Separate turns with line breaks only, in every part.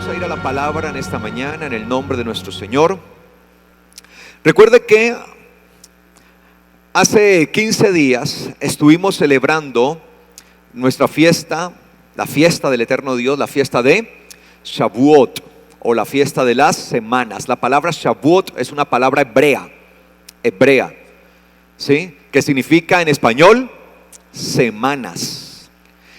Vamos a ir a la palabra en esta mañana en el nombre de nuestro Señor. Recuerde que hace 15 días estuvimos celebrando nuestra fiesta, la fiesta del eterno Dios, la fiesta de Shavuot o la fiesta de las semanas. La palabra Shavuot es una palabra hebrea, ¿sí? Que significa en español semanas.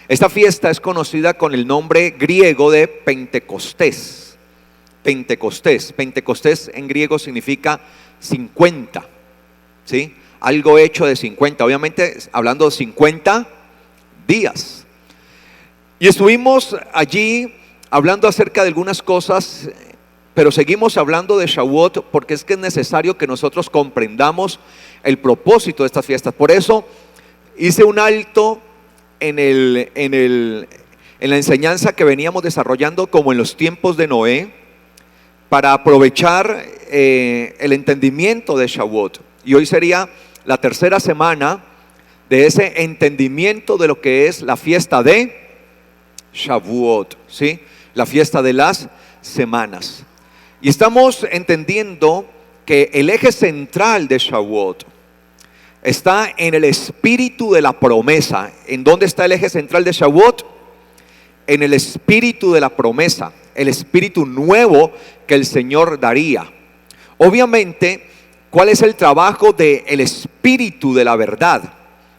Esta fiesta es conocida con el nombre griego de Pentecostés. Pentecostés en griego significa 50, ¿sí? Algo hecho de 50, obviamente hablando de 50 días. Y estuvimos allí hablando acerca de algunas cosas, pero seguimos hablando de Shavuot porque es que es necesario que nosotros comprendamos el propósito de estas fiestas. Por eso hice un alto en la enseñanza que veníamos desarrollando como en los tiempos de Noé, para aprovechar el entendimiento de Shavuot. Y hoy sería la tercera semana de ese entendimiento de lo que es la fiesta de Shavuot, ¿sí? La fiesta de las semanas. Y estamos entendiendo que el eje central de Shavuot está en el espíritu de la promesa. ¿En dónde está el eje central de Shavuot? En el espíritu de la promesa, el espíritu nuevo que el Señor daría. Obviamente, ¿cuál es el trabajo del espíritu de la verdad?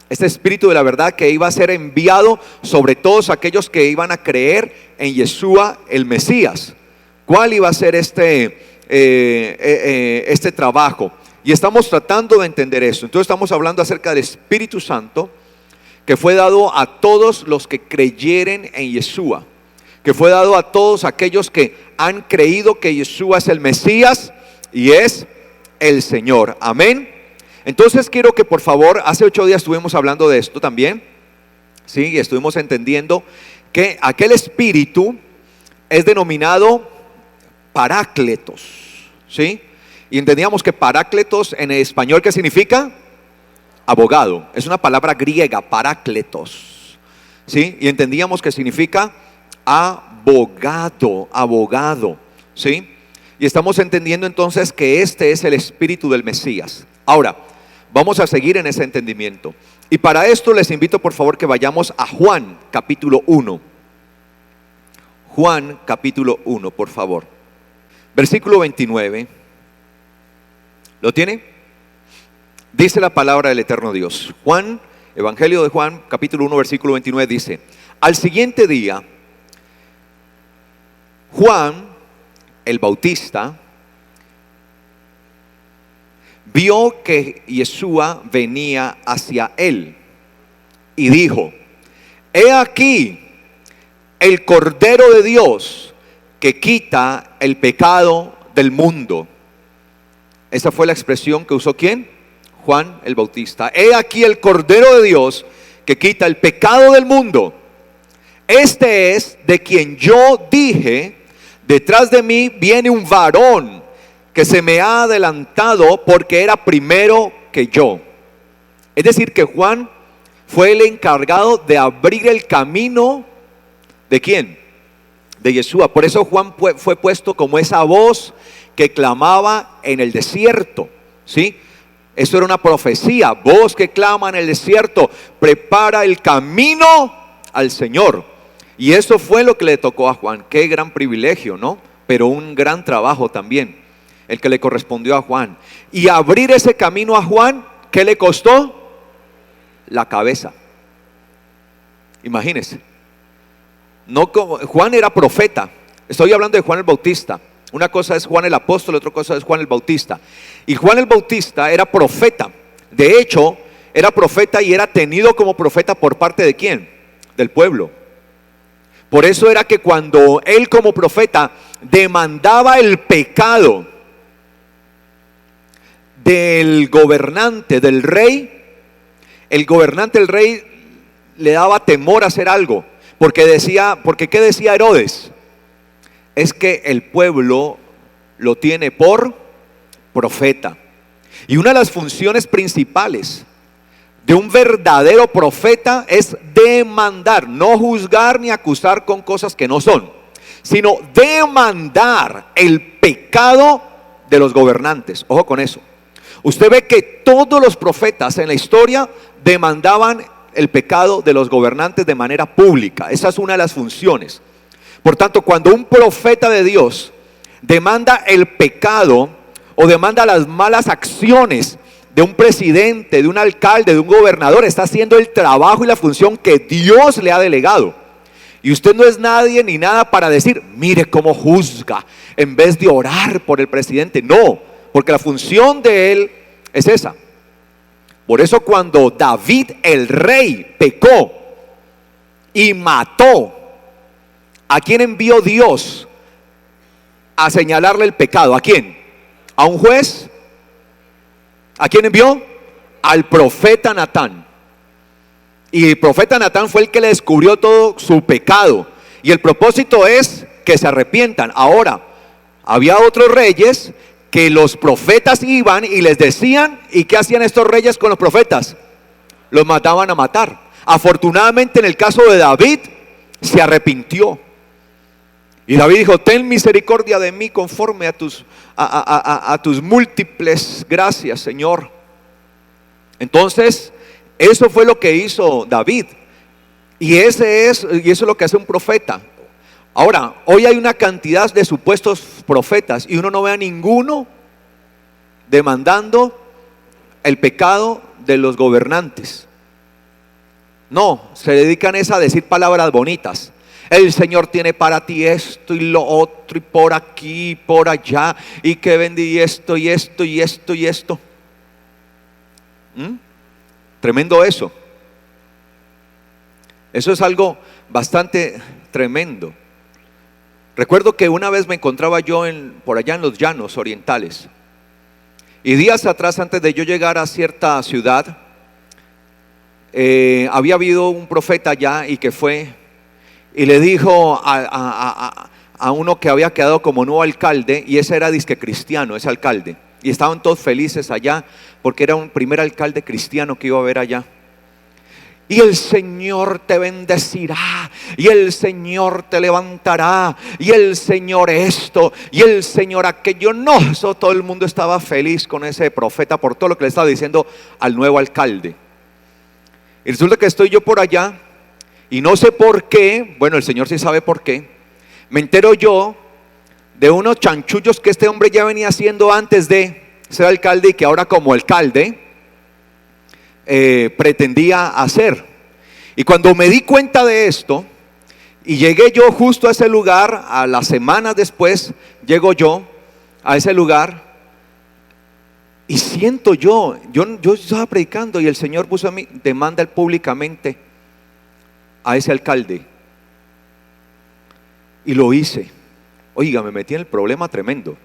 Este espíritu de la verdad que iba a ser enviado sobre todos aquellos que iban a creer en Yeshua el Mesías. ¿Cuál iba a ser este trabajo? Y estamos tratando de entender eso. Entonces estamos hablando acerca del Espíritu Santo que fue dado a todos los que creyeren en Yeshua, que fue dado a todos aquellos que han creído que Yeshua es el Mesías y es el Señor. Amén. Entonces quiero que por favor, hace 8 días estuvimos hablando de esto también, ¿sí? Y estuvimos entendiendo que aquel Espíritu es denominado Parácletos, ¿sí? Y entendíamos que Parácletos en español, ¿qué significa? Abogado. Es una palabra griega, Parácletos, ¿sí? Y entendíamos que significa abogado, ¿sí? Y estamos entendiendo entonces que este es el espíritu del Mesías. Ahora, vamos a seguir en ese entendimiento. Y para esto les invito por favor que vayamos a Juan capítulo 1. Juan capítulo 1, por favor. Versículo 29. ¿Lo tiene? Dice la palabra del eterno Dios. Juan, Evangelio de Juan, capítulo 1, versículo 29 dice: al siguiente día, Juan, el Bautista, vio que Yeshua venía hacia él y dijo: he aquí el Cordero de Dios que quita el pecado del mundo. Esa fue la expresión que usó ¿quién? Juan el Bautista. He aquí el Cordero de Dios que quita el pecado del mundo. Este es de quien yo dije: detrás de mí viene un varón que se me ha adelantado porque era primero que yo. Es decir, que Juan fue el encargado de abrir el camino. ¿De quién? De Yeshua. Por eso Juan fue puesto como esa voz que clamaba en el desierto, ¿sí? Eso era una profecía, voz que clama en el desierto, prepara el camino al Señor. Y eso fue lo que le tocó a Juan. Qué gran privilegio, ¿no? Pero un gran trabajo también, el que le correspondió a Juan. Y abrir ese camino a Juan, ¿qué le costó? La cabeza. Imagínense. No, Juan era profeta. Estoy hablando de Juan el Bautista. Una cosa es Juan el apóstol, otra cosa es Juan el Bautista. Y Juan el Bautista era profeta. De hecho, era profeta y era tenido como profeta por parte de ¿quién? Del pueblo. Por eso era que cuando él como profeta demandaba el pecado del gobernante, del rey, el gobernante, el rey, le daba temor a hacer algo. Porque ¿qué decía Herodes? Es que el pueblo lo tiene por profeta. Y una de las funciones principales de un verdadero profeta es demandar, no juzgar ni acusar con cosas que no son, sino demandar el pecado de los gobernantes. Ojo con eso. Usted ve que todos los profetas en la historia demandaban el pecado de los gobernantes de manera pública. Esa es una de las funciones. Por tanto, cuando un profeta de Dios demanda el pecado o demanda las malas acciones de un presidente, de un alcalde, de un gobernador, está haciendo el trabajo y la función que Dios le ha delegado. Y usted no es nadie ni nada para decir, mire cómo juzga, en vez de orar por el presidente. No, porque la función de él es esa. Por eso cuando David el rey pecó y mató, ¿a quién envió Dios a señalarle el pecado? ¿A quién? ¿A un juez? ¿A quién envió? Al profeta Natán. Y el profeta Natán fue el que le descubrió todo su pecado. Y el propósito es que se arrepientan. Ahora, había otros reyes que los profetas iban y les decían, ¿y qué hacían estos reyes con los profetas? Los mataban a matar. Afortunadamente en el caso de David, se arrepintió. Y David dijo, ten misericordia de mí conforme a tus múltiples gracias, Señor. Entonces, eso fue lo que hizo David. Y eso es lo que hace un profeta. Ahora, hoy hay una cantidad de supuestos profetas y uno no ve a ninguno demandando el pecado de los gobernantes. No, se dedican a decir palabras bonitas. El Señor tiene para ti esto y lo otro y por aquí y por allá y que vendí esto y esto y esto y esto. Tremendo eso. Eso es algo bastante tremendo. Recuerdo que una vez me encontraba yo por allá en los llanos orientales. Y días atrás, antes de yo llegar a cierta ciudad, había habido un profeta allá y que fue y le dijo a uno que había quedado como nuevo alcalde, y ese era disque cristiano, ese alcalde, y estaban todos felices allá porque era un primer alcalde cristiano que iba a haber allá. Y el Señor te bendecirá, y el Señor te levantará, y el Señor esto, y el Señor aquello. No, eso todo el mundo estaba feliz con ese profeta por todo lo que le estaba diciendo al nuevo alcalde. Y resulta que estoy yo por allá y no sé por qué, bueno, el Señor sí sabe por qué, me entero yo de unos chanchullos que este hombre ya venía haciendo antes de ser alcalde y que ahora como alcalde pretendía hacer. Y cuando me di cuenta de esto y llegué yo justo a ese lugar, a las semanas después llego yo a ese lugar y siento yo estaba predicando y el Señor puso a mí, demanda públicamente a ese alcalde. Y lo hice. Oiga, me metí en el problema tremendo.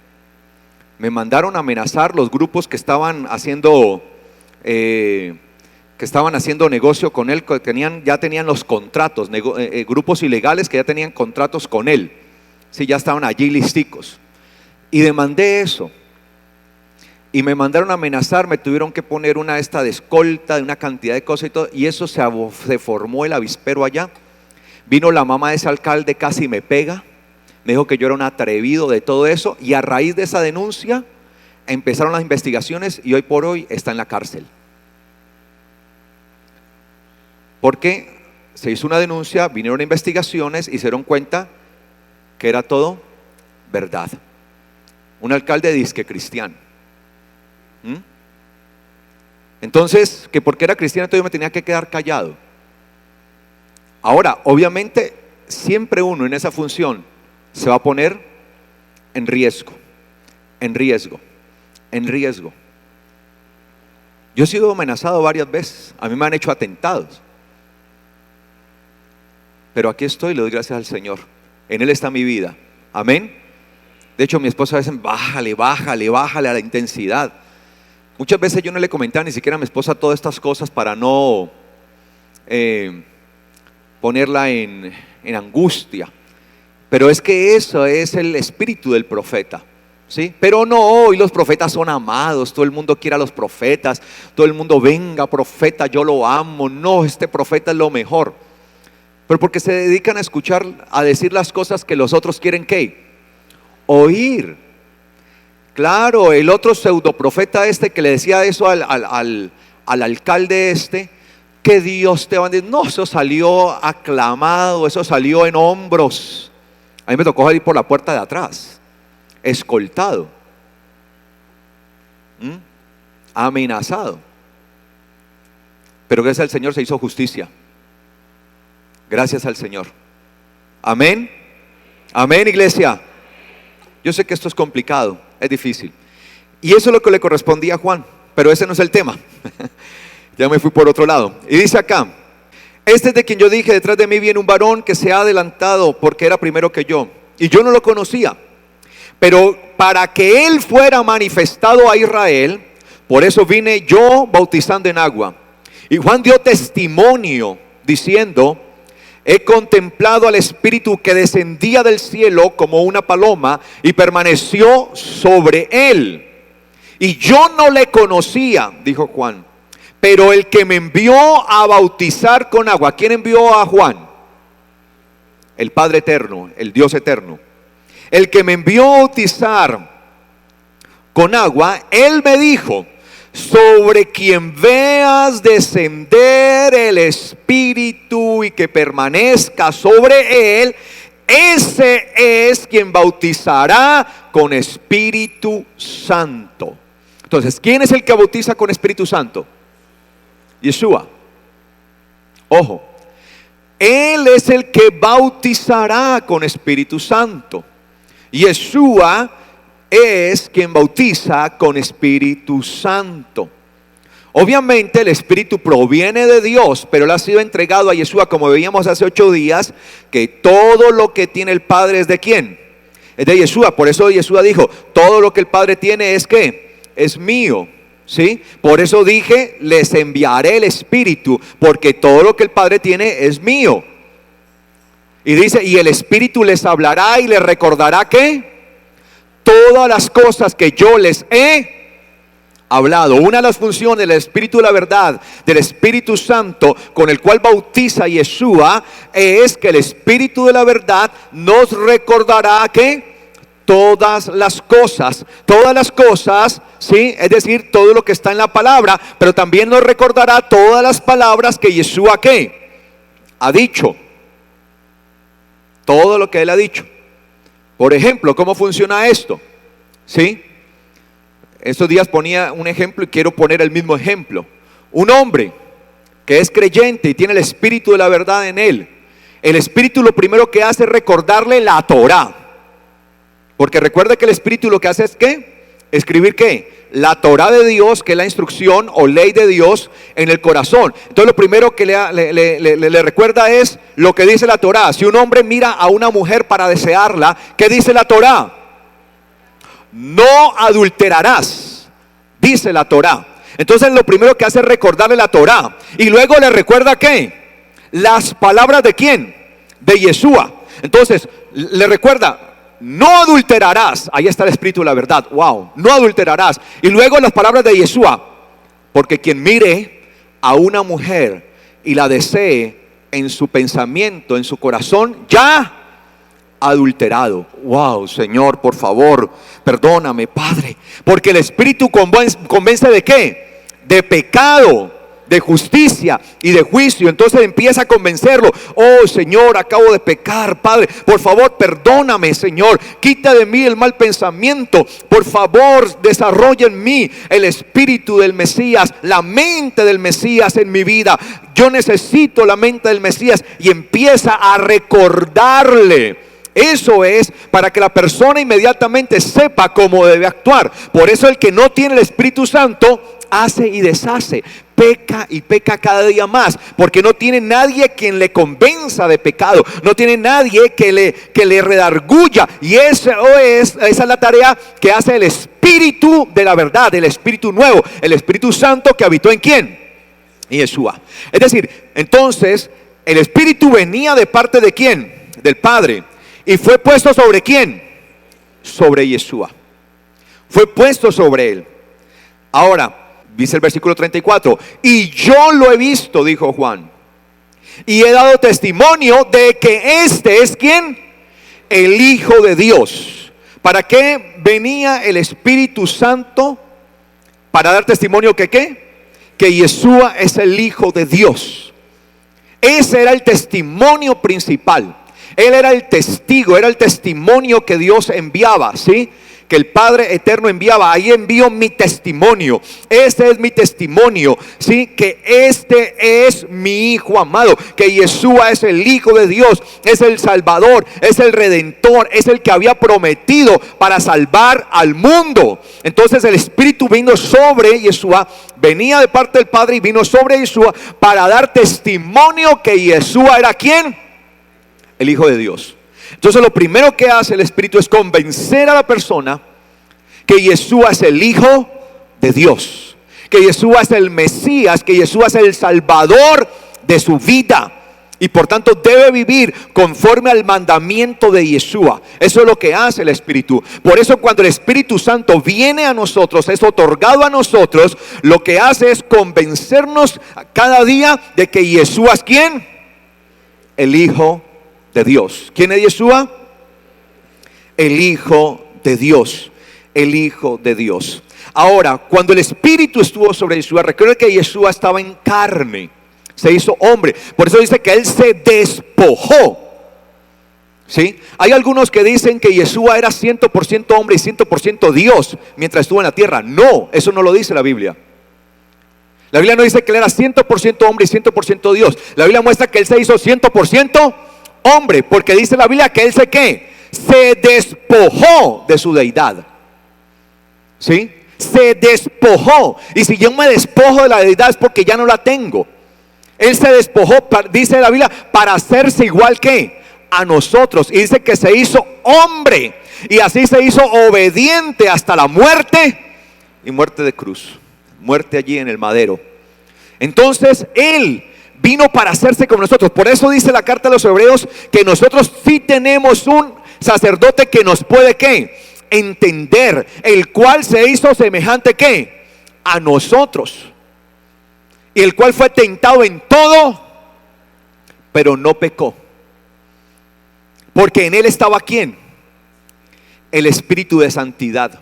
Me mandaron a amenazar los grupos que estaban haciendo negocio con él, que ya tenían los contratos, grupos ilegales que ya tenían contratos con él. Sí, ya estaban allí listicos. Y demandé eso. Y me mandaron a amenazar, me tuvieron que poner una de escolta, de una cantidad de cosas y todo. Y eso se formó el avispero allá. Vino la mamá de ese alcalde, casi me pega. Me dijo que yo era un atrevido de todo eso. Y a raíz de esa denuncia empezaron las investigaciones y hoy por hoy está en la cárcel. Porque se hizo una denuncia, vinieron investigaciones y se dieron cuenta que era todo verdad. Un alcalde disque cristiano. Entonces, que porque era cristiano entonces yo me tenía que quedar callado. Ahora, obviamente, siempre uno en esa función se va a poner en riesgo, en riesgo, en riesgo. Yo he sido amenazado varias veces, a mí me han hecho atentados. Pero aquí estoy, le doy gracias al Señor. En Él está mi vida. Amén. De hecho, mi esposa a veces, bájale a la intensidad. Muchas veces yo no le comentaba ni siquiera a mi esposa todas estas cosas para no ponerla en angustia. Pero es que eso es el espíritu del profeta, ¿sí? Pero no, hoy los profetas son amados, todo el mundo quiere a los profetas, todo el mundo venga profeta, yo lo amo, no, este profeta es lo mejor. pero porque se dedican a escuchar, a decir las cosas que los otros quieren ¿qué? Oír. Claro, el otro pseudoprofeta que le decía eso al alcalde que Dios te va a decir. No, eso salió aclamado, eso salió en hombros. A mí me tocó salir por la puerta de atrás, escoltado, amenazado. Pero gracias al Señor se hizo justicia. Gracias al Señor. Amén. Amén, iglesia. Yo sé que esto es complicado, es difícil. Y eso es lo que le correspondía a Juan, pero ese no es el tema. Ya me fui por otro lado. Y dice acá: este es de quien yo dije, detrás de mí viene un varón que se ha adelantado porque era primero que yo. Y yo no lo conocía. Pero para que él fuera manifestado a Israel, por eso vine yo bautizando en agua. Y Juan dio testimonio diciendo: he contemplado al Espíritu que descendía del cielo como una paloma y permaneció sobre él. Y yo no le conocía, dijo Juan, pero el que me envió a bautizar con agua. ¿Quién envió a Juan? El Padre eterno, el Dios eterno. El que me envió a bautizar con agua, él me dijo: sobre quien veas descender el Espíritu y que permanezca sobre él, ese es quien bautizará con Espíritu Santo. Entonces, ¿quién es el que bautiza con Espíritu Santo? Yeshua. Ojo, él es el que bautizará con Espíritu Santo. Yeshua es quien bautiza con Espíritu Santo. Obviamente el Espíritu proviene de Dios, pero él ha sido entregado a Yeshua, como veíamos hace 8 días, que todo lo que tiene el Padre es de ¿quién? Es de Yeshua. Por eso Yeshua dijo: todo lo que el Padre tiene es ¿qué? Es mío. ¿Sí? Por eso dije: les enviaré el Espíritu, porque todo lo que el Padre tiene es mío. Y dice: y el Espíritu les hablará y les recordará ¿qué? Todas las cosas que yo les he hablado. Una de las funciones del Espíritu de la verdad, del Espíritu Santo, con el cual bautiza Yeshua, es que el Espíritu de la verdad nos recordará que todas las cosas, ¿sí? Es decir, todo lo que está en la palabra, pero también nos recordará todas las palabras que Yeshua ¿qué? Ha dicho. Todo lo que él ha dicho. Por ejemplo, ¿cómo funciona esto? ¿Sí? Estos días ponía un ejemplo y quiero poner el mismo ejemplo. Un hombre que es creyente y tiene el Espíritu de la verdad en él. El Espíritu lo primero que hace es recordarle la Torá. Porque recuerda que el Espíritu lo que hace es ¿qué? Escribir ¿qué? La Torá de Dios, que es la instrucción o ley de Dios en el corazón. Entonces lo primero que le recuerda es lo que dice la Torá. Si un hombre mira a una mujer para desearla, ¿qué dice la Torá? No adulterarás, dice la Torá. Entonces lo primero que hace es recordarle la Torá. Y luego le recuerda ¿qué? Las palabras de ¿quién? De Yeshua. Entonces le recuerda: no adulterarás. Ahí está el Espíritu de la verdad. Wow, no adulterarás. Y luego las palabras de Yeshua: porque quien mire a una mujer y la desee en su pensamiento, en su corazón, ya adulterado. Wow, Señor, por favor, perdóname, Padre. Porque el Espíritu convence ¿de qué? De pecado, de justicia y de juicio. Entonces empieza a convencerlo: oh Señor, acabo de pecar, Padre, por favor perdóname, Señor, quita de mí el mal pensamiento, por favor desarrolla en mí el espíritu del Mesías, la mente del Mesías en mi vida. Yo necesito la mente del Mesías. Y empieza a recordarle. Eso es para que la persona inmediatamente sepa cómo debe actuar. Por eso el que no tiene el Espíritu Santo hace y deshace, peca y peca cada día más, porque no tiene nadie quien le convenza de pecado, no tiene nadie que le redarguya. Y esa es la tarea que hace el Espíritu de la verdad, el Espíritu nuevo, el Espíritu Santo que habitó en ¿quién? En Yeshua. Es decir, entonces el Espíritu venía de parte de ¿quién? Del Padre. ¿Y fue puesto sobre quién? Sobre Yeshua. Fue puesto sobre él. Ahora dice el versículo 34: y yo lo he visto, dijo Juan, y he dado testimonio de que este es ¿quién? El Hijo de Dios. ¿Para qué venía el Espíritu Santo? Para dar testimonio que ¿qué? Que Yeshua es el Hijo de Dios. Ese era el testimonio principal. Él era el testigo, era el testimonio que Dios enviaba, ¿sí? Que el Padre eterno enviaba. Ahí envío mi testimonio. Este es mi testimonio, ¿sí? Que este es mi Hijo amado, que Yeshua es el Hijo de Dios, es el Salvador, es el Redentor, es el que había prometido para salvar al mundo. Entonces el Espíritu vino sobre Yeshua, venía de parte del Padre y vino sobre Yeshua para dar testimonio que Yeshua era ¿quién? El Hijo de Dios. Entonces lo primero que hace el Espíritu es convencer a la persona que Yeshua es el Hijo de Dios, que Yeshua es el Mesías, que Yeshua es el Salvador de su vida y por tanto debe vivir conforme al mandamiento de Yeshua. Eso es lo que hace el Espíritu. Por eso cuando el Espíritu Santo viene a nosotros, es otorgado a nosotros, lo que hace es convencernos cada día de que Yeshua es ¿quién? El Hijo de Dios. ¿Quién es Yeshua? El Hijo de Dios. El Hijo de Dios. Ahora, cuando el Espíritu estuvo sobre Yeshua, recuerda que Yeshua estaba en carne, se hizo hombre. Por eso dice que Él se despojó. ¿Sí? Hay algunos que dicen que Yeshua era 100% hombre y 100% Dios mientras estuvo en la tierra. No, eso no lo dice la Biblia. La Biblia no dice que Él era 100% hombre y 100% Dios. La Biblia muestra que Él se hizo 100% hombre, porque dice la Biblia que Él se despojó de su deidad. ¿Sí? Se despojó. Y si yo me despojo de la deidad es porque ya no la tengo. Él se despojó, dice la Biblia, para hacerse igual que a nosotros. Y dice que se hizo hombre. Y así se hizo obediente hasta la muerte. Y muerte de cruz. Muerte allí en el madero. Entonces Él vino para hacerse como nosotros. Por eso dice la carta a los Hebreos que nosotros sí tenemos un sacerdote que nos puede ¿qué? Entender, el cual se hizo semejante ¿qué? A nosotros, y el cual fue tentado en todo, pero no pecó, porque en Él estaba ¿quién? El Espíritu de santidad,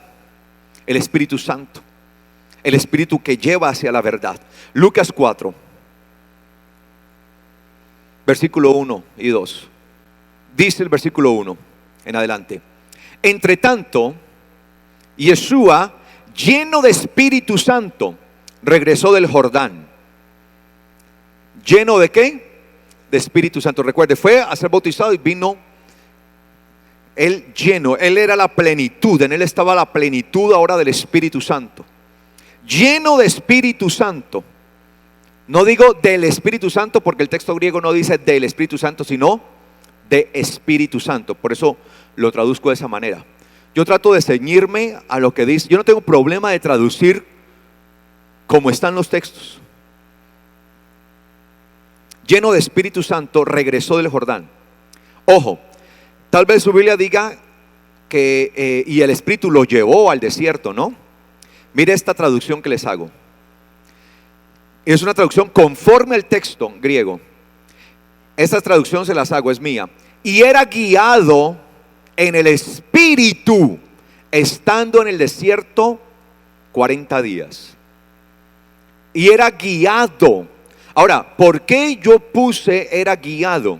el Espíritu Santo, el Espíritu que lleva hacia la verdad. Lucas 4 versículo 1 y 2. Dice el versículo 1 en adelante: entre tanto, Yeshua, lleno de Espíritu Santo, regresó del Jordán. ¿Lleno de qué? De Espíritu Santo. Recuerde, fue a ser bautizado y vino Él lleno. Él era la plenitud. En Él estaba la plenitud ahora del Espíritu Santo. Lleno de Espíritu Santo. No digo del Espíritu Santo porque el texto griego no dice del Espíritu Santo, sino de Espíritu Santo. Por eso lo traduzco de esa manera. Yo trato de ceñirme a lo que dice. Yo no tengo problema de traducir como están los textos. Lleno de Espíritu Santo, regresó del Jordán. Ojo, tal vez su Biblia diga que y el Espíritu lo llevó al desierto, ¿no? Mire esta traducción que les hago. Es una traducción conforme al texto griego. Esta traducción se las hago, es mía. Y era guiado en el Espíritu, estando en el desierto 40 días. Y era guiado. Ahora, ¿por qué yo puse era guiado?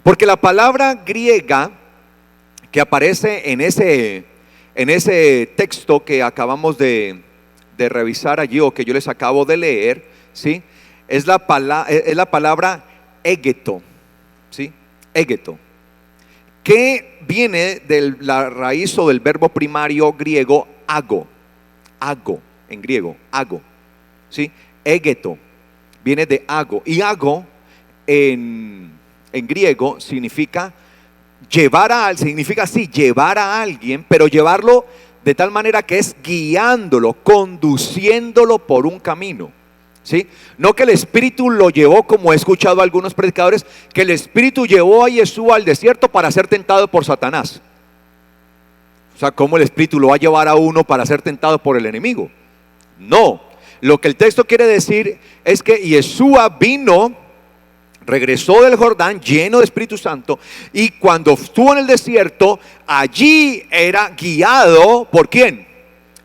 Porque la palabra griega que aparece en ese texto que acabamos de revisar allí, o que yo les acabo de leer, ¿sí? Es la palabra egeto, ¿sí? Egeto, que viene de la raíz o del verbo primario griego ago, en griego, ago, ¿sí? Egeto, viene de ago, y ago en griego significa llevar a alguien, pero llevarlo de tal manera que es guiándolo, conduciéndolo por un camino, ¿sí? No que el Espíritu lo llevó, como he escuchado a algunos predicadores, que el Espíritu llevó a Yeshua al desierto para ser tentado por Satanás. O sea, ¿cómo el Espíritu lo va a llevar a uno para ser tentado por el enemigo? No, lo que el texto quiere decir es que Yeshua vino regresó del Jordán lleno de Espíritu Santo, y cuando estuvo en el desierto, allí era guiado ¿por quién?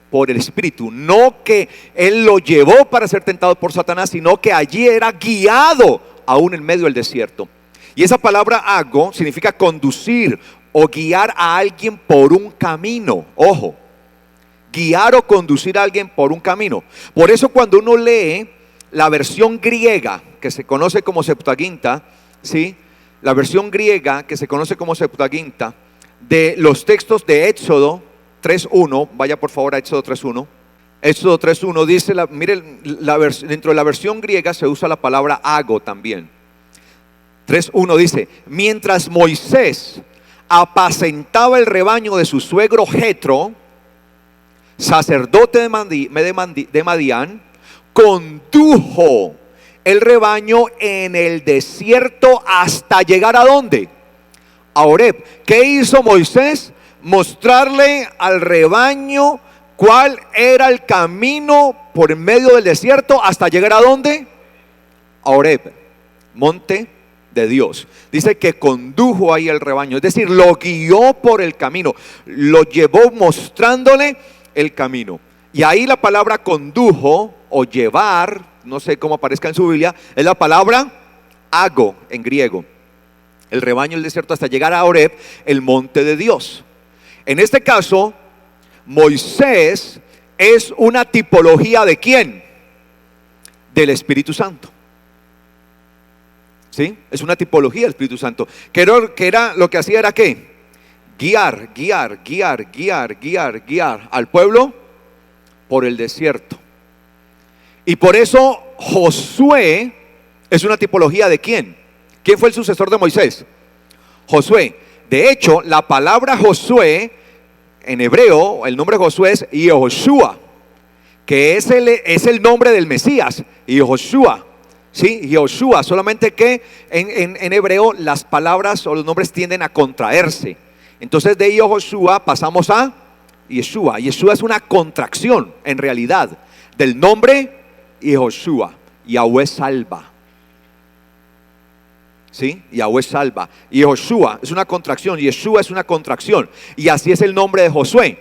Por el Espíritu. No que él lo llevó para ser tentado por Satanás, sino que allí era guiado aún en medio del desierto. Y esa palabra hago significa conducir o guiar a alguien por un camino. Ojo, guiar o conducir a alguien por un camino. Por eso cuando uno lee la versión griega, que se conoce como Septuaginta, ¿sí? La versión griega que se conoce como Septuaginta, de los textos de Éxodo 3.1, vaya por favor a Éxodo 3.1. Éxodo 3.1 dice, miren, dentro de la versión griega se usa la palabra hago también. 3.1 dice, mientras Moisés apacentaba el rebaño de su suegro Jetro, sacerdote de Madián, condujo el rebaño en el desierto hasta llegar ¿a dónde? A Horeb. ¿Qué hizo Moisés? Mostrarle al rebaño cuál era el camino por en medio del desierto hasta llegar ¿a dónde? A Horeb, monte de Dios. Dice que condujo ahí el rebaño, es decir, lo guió por el camino, lo llevó mostrándole el camino. Y ahí la palabra condujo o llevar, no sé cómo aparezca en su Biblia, es la palabra hago en griego. El rebaño del desierto hasta llegar a Horeb, el monte de Dios. En este caso, Moisés es una tipología ¿de quién? Del Espíritu Santo. ¿Sí? Es una tipología del Espíritu Santo. Que era lo que hacía era ¿qué? Guiar al pueblo por el desierto. Y por eso Josué es una tipología ¿de quién? ¿Quién fue el sucesor de Moisés? Josué. De hecho, la palabra Josué en hebreo, el nombre de Josué es Yehoshua, que es el nombre del Mesías, Yehoshua. ¿Sí? Yehoshua, solamente que en hebreo las palabras o los nombres tienden a contraerse. Entonces de Yehoshua pasamos a Yeshua. Yeshua es una contracción en realidad del nombre Yehoshua. Yahweh salva. ¿Sí? Yahweh salva. Yehoshua es una contracción, Yeshua es una contracción. Y así es el nombre de Josué.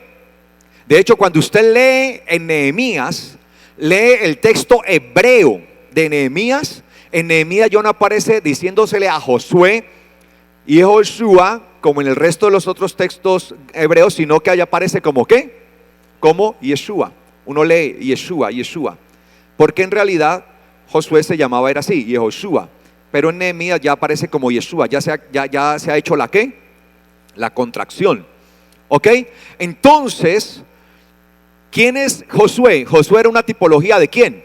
De hecho, cuando usted lee en Nehemías, lee el texto hebreo de Nehemías, en Nehemías ya no aparece diciéndosele a Josué y Yehoshua como en el resto de los otros textos hebreos, sino que allá aparece como ¿qué? Como Yeshua. Uno lee Yeshua, porque en realidad Josué se llamaba era así, Yehoshua, pero en Nehemías ya aparece como Yeshua, ya se ha hecho la ¿qué? La contracción. ¿Ok? Entonces, ¿quién es Josué? Josué era una tipología ¿de quién?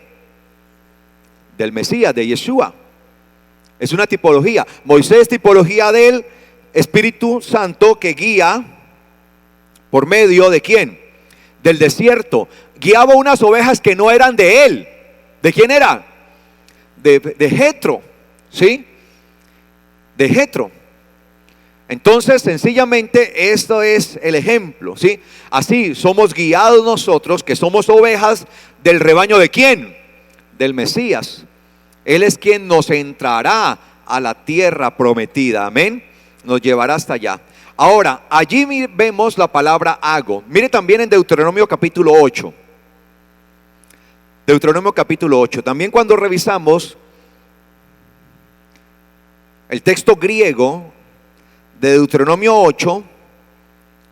Del Mesías, de Yeshua. Es una tipología. Moisés, tipología del Espíritu Santo que guía por medio ¿de quién? Del desierto. Guiaba unas ovejas que no eran de él. ¿De quién era? De Jetro. ¿Sí? De Jetro. Entonces, sencillamente, esto es el ejemplo, ¿sí? Así somos guiados nosotros, que somos ovejas del rebaño ¿de quién? Del Mesías. Él es quien nos entrará a la tierra prometida, amén. Nos llevará hasta allá. Ahora, allí vemos la palabra hago. Mire también en Deuteronomio capítulo 8. Deuteronomio capítulo 8. También cuando revisamos el texto griego de Deuteronomio 8,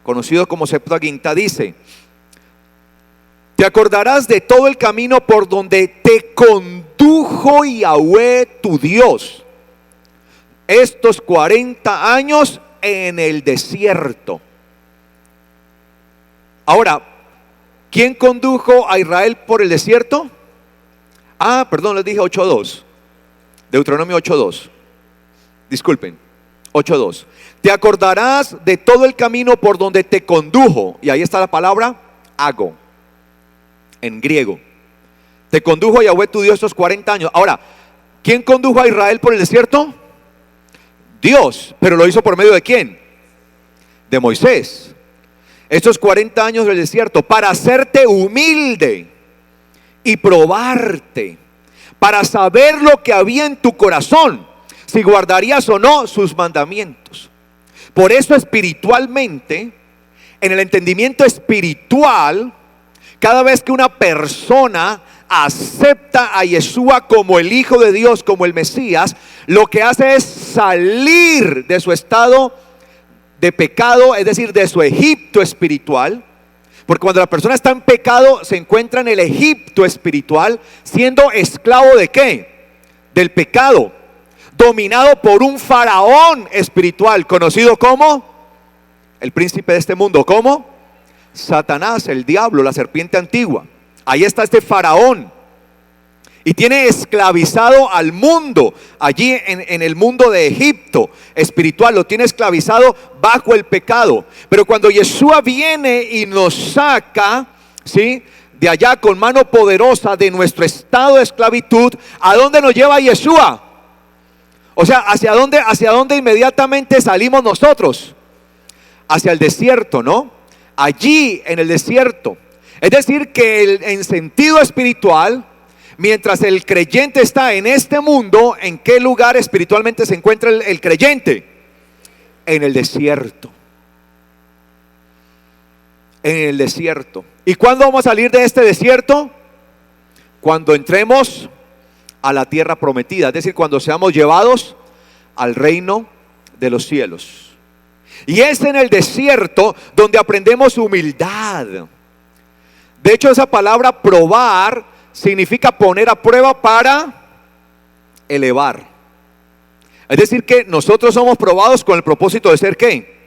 conocido como Septuaginta, dice: te acordarás de todo el camino por donde te condujo Yahweh tu Dios estos 40 años en el desierto. Ahora, ¿quién condujo a Israel por el desierto? Perdón, les dije 8.2. Deuteronomio 8.2. Disculpen, 8.2. Te acordarás de todo el camino por donde te condujo. Y ahí está la palabra hago en griego. Te condujo Yahweh tu Dios estos 40 años. Ahora, ¿quién condujo a Israel por el desierto? Dios. ¿Pero lo hizo por medio de quién? De Moisés. Estos 40 años del desierto para hacerte humilde y probarte, para saber lo que había en tu corazón, si guardarías o no sus mandamientos. Por eso espiritualmente, en el entendimiento espiritual, cada vez que una persona acepta a Yeshua como el Hijo de Dios, como el Mesías, lo que hace es salir de su estado de pecado, es decir, de su Egipto espiritual. Porque cuando la persona está en pecado, se encuentra en el Egipto espiritual, siendo esclavo ¿de qué? Del pecado, dominado por un faraón espiritual, conocido como el príncipe de este mundo, como Satanás, el diablo, la serpiente antigua. Ahí está este faraón, y tiene esclavizado al mundo, allí en el mundo de Egipto espiritual, lo tiene esclavizado bajo el pecado. Pero cuando Yeshua viene y nos saca, ¿sí?, de allá con mano poderosa de nuestro estado de esclavitud, ¿a dónde nos lleva Yeshua? O sea, ¿hacia dónde inmediatamente salimos nosotros? Hacia el desierto, ¿no? Allí en el desierto. Es decir que en sentido espiritual, mientras el creyente está en este mundo, ¿en qué lugar espiritualmente se encuentra el creyente? En el desierto. En el desierto. ¿Y cuándo vamos a salir de este desierto? Cuando entremos a la tierra prometida, es decir, cuando seamos llevados al reino de los cielos. Y es en el desierto donde aprendemos humildad. De hecho, esa palabra probar significa poner a prueba para elevar. Es decir que nosotros somos probados con el propósito de ser ¿qué?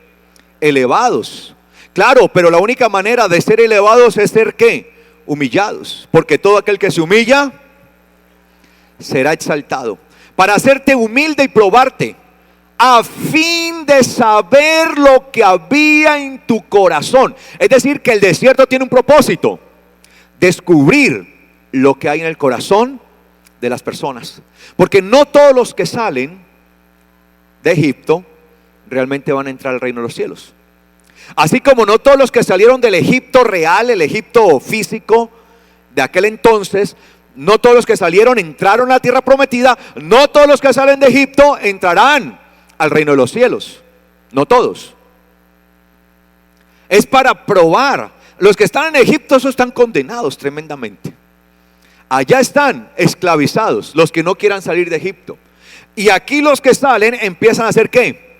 Elevados. Claro, pero la única manera de ser elevados es ser ¿qué? Humillados. Porque todo aquel que se humilla será exaltado. Para hacerte humilde y probarte, a fin de saber lo que había en tu corazón. Es decir que el desierto tiene un propósito: descubrir lo que hay en el corazón de las personas. Porque no todos los que salen de Egipto realmente van a entrar al reino de los cielos. Así como no todos los que salieron del Egipto real, el Egipto físico de aquel entonces, no todos los que salieron entraron a la tierra prometida. No todos los que salen de Egipto entrarán al reino de los cielos. No todos. Es para probar. Los que están en Egipto, esos están condenados tremendamente. Allá están esclavizados los que no quieran salir de Egipto. Y aquí los que salen empiezan a ser ¿qué?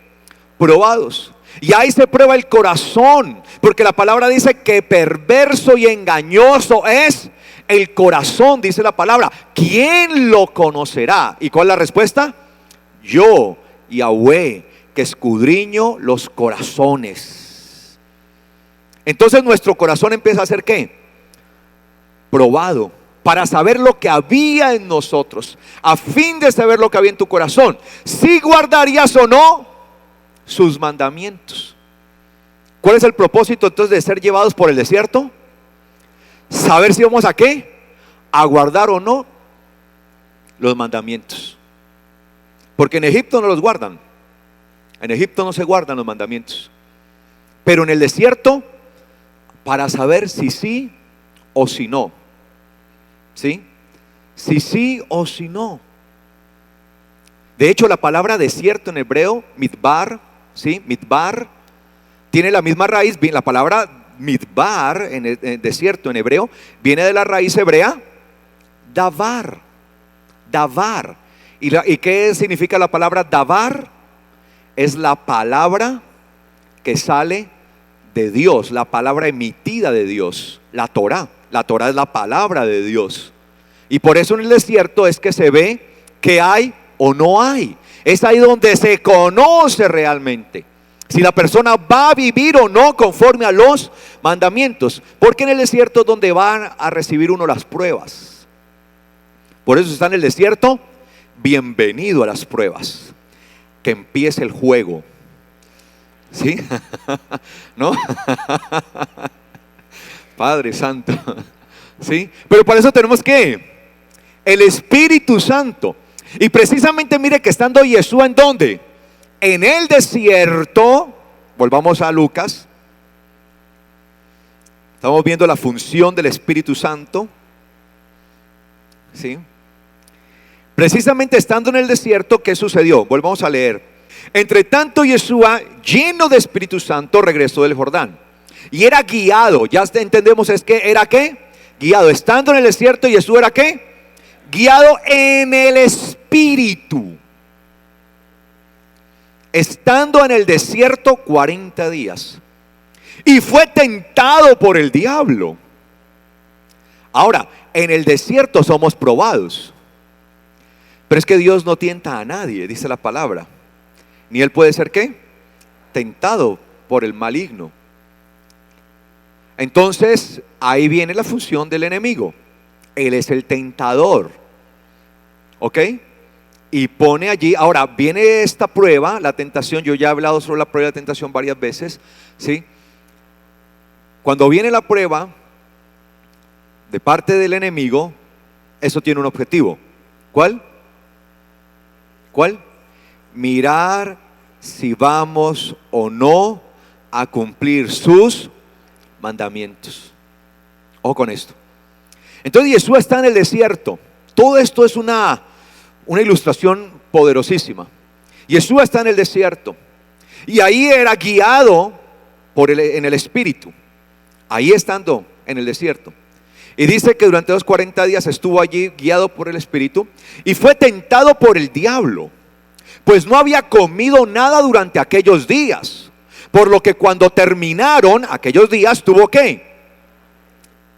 Probados. Y ahí se prueba el corazón, porque la palabra dice que perverso y engañoso es el corazón, dice la palabra. ¿Quién lo conocerá? ¿Y cuál es la respuesta? Yo, Yahweh, que escudriño los corazones. Entonces nuestro corazón empieza a ser ¿qué? Probado, para saber lo que había en nosotros, a fin de saber lo que había en tu corazón, si guardarías o no sus mandamientos. ¿Cuál es el propósito entonces de ser llevados por el desierto? Saber si vamos a ¿qué? A guardar o no los mandamientos. Porque en Egipto no los guardan. En Egipto no se guardan los mandamientos. Pero en el desierto, para saber si sí o si no. ¿Sí? Si sí o si no. De hecho, la palabra desierto en hebreo, midbar, ¿sí? Midbar, tiene la misma raíz. La palabra midbar, en desierto en hebreo, viene de la raíz hebrea davar. Davar. ¿Y qué significa la palabra davar? Es la palabra que sale de Dios, la palabra emitida de Dios, la Torah. La Torah es la palabra de Dios. Y por eso en el desierto es que se ve que hay o no hay. Es ahí donde se conoce realmente si la persona va a vivir o no conforme a los mandamientos. Porque en el desierto es donde van a recibir uno las pruebas. Por eso está en el desierto. Bienvenido a las pruebas. Que empiece el juego. ¿Sí? ¿No? Padre Santo. ¿Sí? Pero para eso tenemos que el Espíritu Santo. Y precisamente mire que estando Yeshua ¿en dónde? En el desierto. Volvamos a Lucas. Estamos viendo la función del Espíritu Santo. ¿Sí? Precisamente estando en el desierto, ¿qué sucedió? Volvamos a leer. Entre tanto, Yeshua, lleno de Espíritu Santo, regresó del Jordán. Y era guiado, ya entendemos, es que era ¿qué? Guiado. Estando en el desierto, Yeshua era ¿qué? Guiado en el Espíritu. Estando en el desierto 40 días. Y fue tentado por el diablo. Ahora, en el desierto somos probados. Pero es que Dios no tienta a nadie, dice la palabra. Ni Él puede ser ¿qué? Tentado por el maligno. Entonces, ahí viene la función del enemigo. Él es el tentador. ¿Ok? Y pone allí, ahora viene esta prueba, la tentación. Yo ya he hablado sobre la prueba de tentación varias veces, ¿sí? Cuando viene la prueba de parte del enemigo, eso tiene un objetivo. ¿Cuál? ¿Cuál? Mirar si vamos o no a cumplir sus mandamientos. Ojo con esto. Entonces Jesús está en el desierto. Todo esto es una ilustración poderosísima. Jesús está en el desierto y ahí era guiado en el Espíritu. Ahí estando en el desierto. Y dice que durante los 40 días estuvo allí guiado por el Espíritu y fue tentado por el diablo, pues no había comido nada durante aquellos días. Por lo que cuando terminaron aquellos días tuvo ¿qué?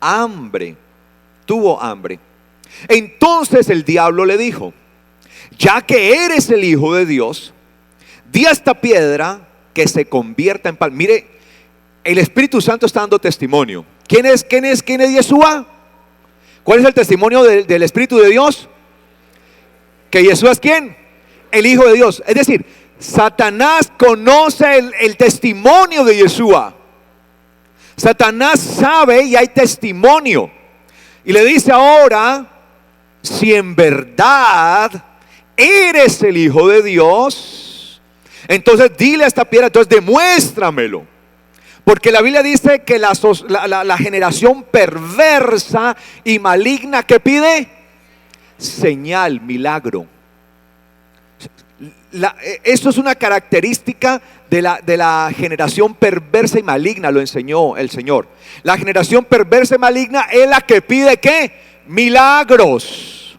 Hambre. Tuvo hambre. Entonces el diablo le dijo: ya que eres el Hijo de Dios, di a esta piedra que se convierta en pan. Mire, el Espíritu Santo está dando testimonio. ¿Quién es Yeshua? ¿Cuál es el testimonio del Espíritu de Dios? Que Yeshua es ¿quién? El Hijo de Dios. Es decir, Satanás conoce el testimonio de Yeshua. Satanás sabe y hay testimonio. Y le dice ahora: si en verdad eres el Hijo de Dios, entonces dile a esta piedra, entonces demuéstramelo. Porque la Biblia dice que la generación perversa y maligna que pide señal, milagro. Esto es una característica de la generación perversa y maligna, lo enseñó el Señor. La generación perversa y maligna es la que pide ¿qué? Milagros.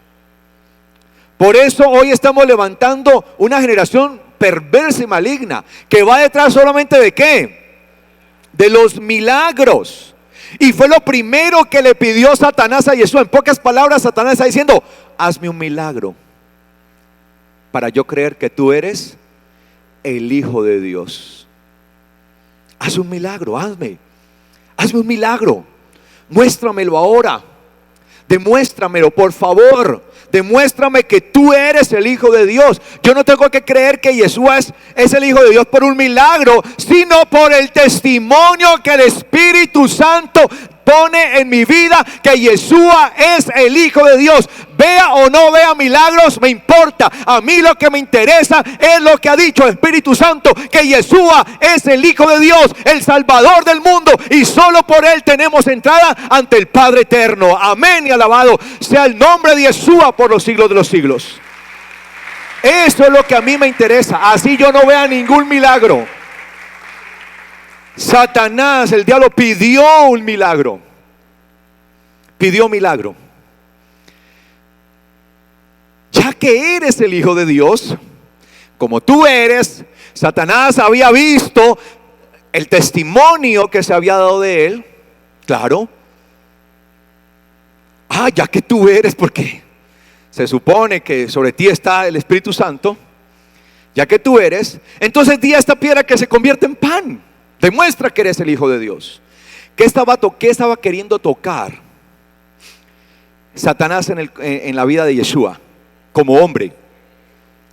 Por eso hoy estamos levantando una generación perversa y maligna que va detrás solamente de ¿qué? De los milagros. Y fue lo primero que le pidió Satanás a Jesús. En pocas palabras, Satanás está diciendo: hazme un milagro para yo creer que tú eres el Hijo de Dios. Haz un milagro, hazme un milagro, muéstramelo ahora, demuéstramelo por favor, demuéstrame que tú eres el Hijo de Dios. Yo no tengo que creer que Jesús es el Hijo de Dios por un milagro, sino por el testimonio que el Espíritu Santo pone en mi vida, que Yeshua es el Hijo de Dios. Vea o no vea milagros, me importa. A mí lo que me interesa es lo que ha dicho el Espíritu Santo, que Yeshua es el Hijo de Dios, el Salvador del mundo, y solo por Él tenemos entrada ante el Padre eterno. Amén y alabado sea el nombre de Yeshua por los siglos de los siglos. Eso es lo que a mí me interesa. Así yo no vea ningún milagro. Satanás, el diablo, pidió un milagro. Pidió milagro. Ya que eres el Hijo de Dios, como tú eres, Satanás había visto el testimonio que se había dado de él. Claro. Ya que tú eres, porque se supone que sobre ti está el Espíritu Santo. Ya que tú eres, entonces di a esta piedra que se convierte en pan. Demuestra que eres el Hijo de Dios. ¿Qué estaba queriendo tocar Satanás en la vida de Yeshua como hombre?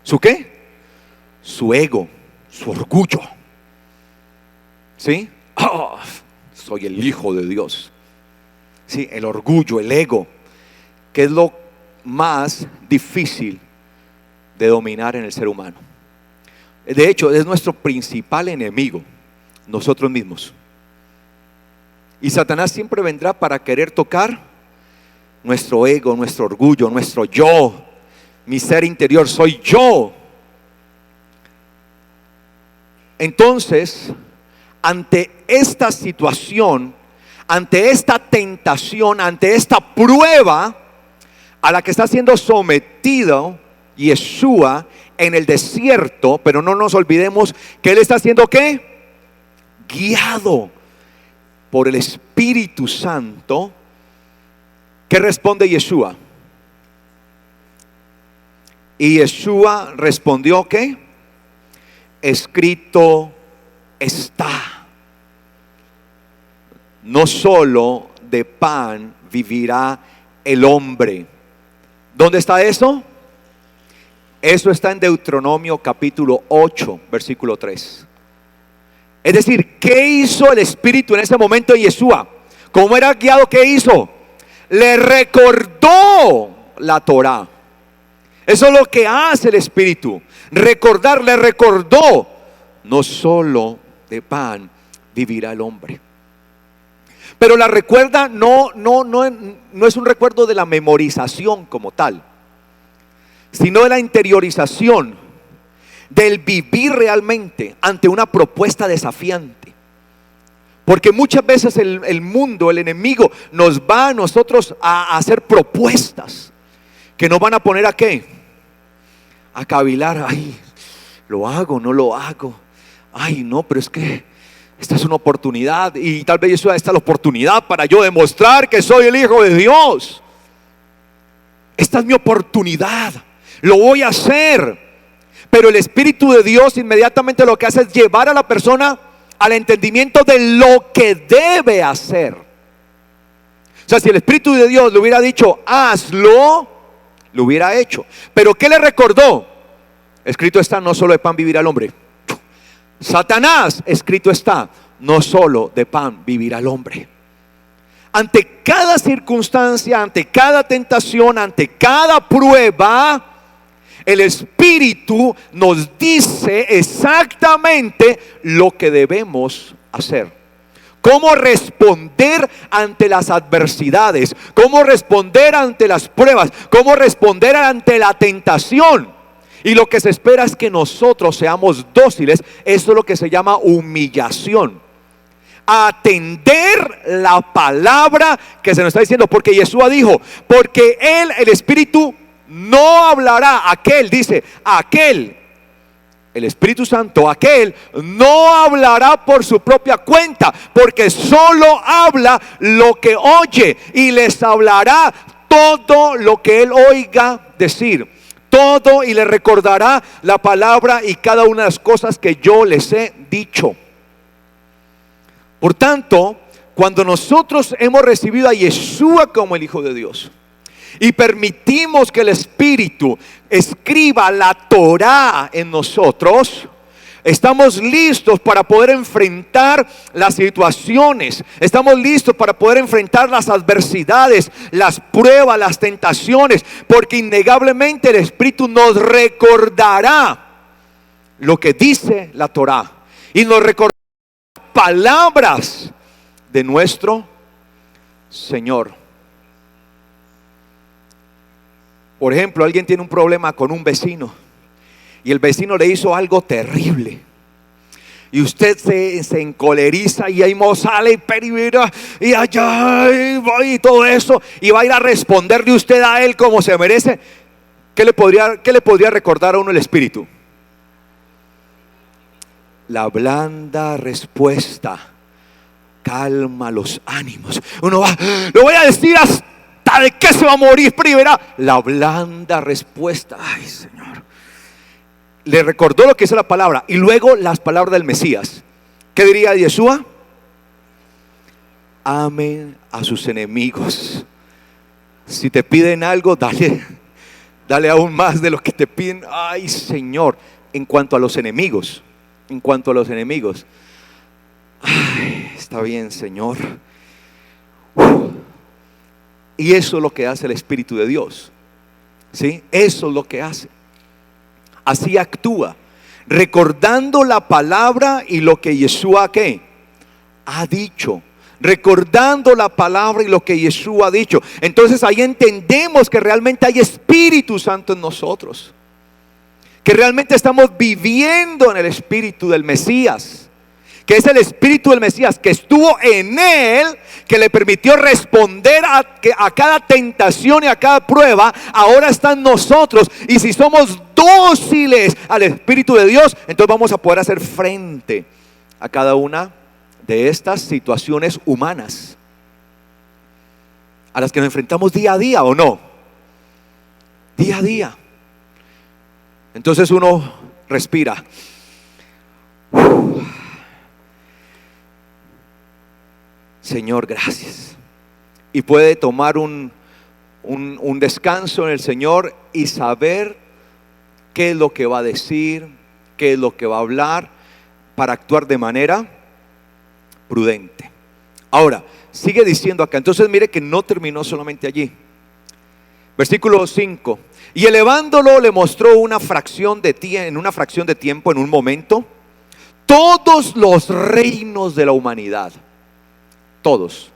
¿Su qué? Su ego, su orgullo. ¿Sí? Soy el Hijo de Dios. Sí, el orgullo, el ego, que es lo más difícil de dominar en el ser humano. De hecho, es nuestro principal enemigo, nosotros mismos. Y Satanás siempre vendrá para querer tocar nuestro ego, nuestro orgullo, nuestro yo. mi ser interior, soy yo. Entonces, ante esta situación, ante esta tentación, ante esta prueba a la que está siendo sometido Yeshua en el desierto, pero no nos olvidemos que Él está siendo ¿qué? Guiado por el Espíritu Santo. ¿Qué responde Yeshua? Y Yeshua respondió ¿qué? Escrito está. No solo de pan vivirá el hombre. ¿Dónde está eso? Eso está en Deuteronomio capítulo 8, versículo 3. Es decir, ¿qué hizo el Espíritu en ese momento de Yeshua? ¿Cómo era guiado? ¿Qué hizo? Le recordó la Torá. Eso es lo que hace el Espíritu. Recordar, le recordó. No solo de pan vivirá el hombre. Pero la recuerda no es un recuerdo de la memorización como tal, sino de la interiorización, del vivir realmente ante una propuesta desafiante. Porque muchas veces el mundo, el enemigo, nos va a nosotros a hacer propuestas que nos van a poner ¿a qué? A cavilar. Ay, ¿lo hago? ¿No lo hago? Ay, no, pero es que esta es una oportunidad. Y tal vez esta es la oportunidad para yo demostrar que soy el Hijo de Dios. Esta es mi oportunidad. Lo voy a hacer. Pero el Espíritu de Dios inmediatamente lo que hace es llevar a la persona al entendimiento de lo que debe hacer. O sea, si el Espíritu de Dios le hubiera dicho hazlo, lo hubiera hecho. Pero ¿qué le recordó? Escrito está, no solo de pan vivirá el hombre. Satanás, escrito está, no solo de pan vivirá el hombre. Ante cada circunstancia, ante cada tentación, ante cada prueba, el Espíritu nos dice exactamente lo que debemos hacer. Cómo responder ante las adversidades, cómo responder ante las pruebas, cómo responder ante la tentación. Y lo que se espera es que nosotros seamos dóciles. Eso es lo que se llama humillación. Atender la palabra que se nos está diciendo. Porque Yeshua dijo, porque Él, el Espíritu, no hablará. Aquel, dice, aquel, el Espíritu Santo, aquel, no hablará por su propia cuenta. Porque solo habla lo que oye. Y les hablará todo lo que Él oiga decir. Todo, y le recordará la palabra y cada una de las cosas que yo les he dicho. Por tanto, cuando nosotros hemos recibido a Yeshua como el Hijo de Dios y permitimos que el Espíritu escriba la Torá en nosotros, estamos listos para poder enfrentar las situaciones. Estamos listos para poder enfrentar las adversidades, las pruebas, las tentaciones. Porque innegablemente el Espíritu nos recordará lo que dice la Torá. Y nos recordará palabras de nuestro Señor. Por ejemplo, alguien tiene un problema con un vecino. Y el vecino le hizo algo terrible. Y usted se encoleriza y ahí sale y peribira y allá y todo eso. Y va a ir a responderle usted a él como se merece. ¿Qué le podría recordar a uno el Espíritu? La blanda respuesta calma los ánimos. Uno va, lo voy a decir hasta de qué se va a morir. Primero, la blanda respuesta. Ay, Señor. Le recordó lo que dice la palabra. Y luego las palabras del Mesías. ¿Qué diría Yeshua? Amen a sus enemigos. Si te piden algo, dale aún más de lo que te piden. Ay, Señor. En cuanto a los enemigos. Ay, está bien, Señor. Y eso es lo que hace el Espíritu de Dios. ¿Sí? Eso es lo que hace. Así actúa, recordando la palabra y lo que Yeshua ¿qué? Ha dicho. recordando la palabra y lo que Yeshua ha dicho. Entonces ahí entendemos que realmente hay Espíritu Santo en nosotros, que realmente estamos viviendo en el Espíritu del Mesías, que es el Espíritu del Mesías que estuvo en él, que le permitió responder a cada tentación y a cada prueba. Ahora está en nosotros, y si somos dóciles al Espíritu de Dios, entonces vamos a poder hacer frente a cada una de estas situaciones humanas a las que nos enfrentamos día a día, ¿o no? Día a día. Entonces uno respira. Señor, gracias. Y puede tomar un descanso en el Señor y saber qué es lo que va a decir, qué es lo que va a hablar, para actuar de manera prudente. Ahora, sigue diciendo acá. Entonces mire que no terminó solamente allí. Versículo 5. Y elevándolo le mostró una fracción de tiempo, en un momento, todos los reinos de la humanidad. Todos.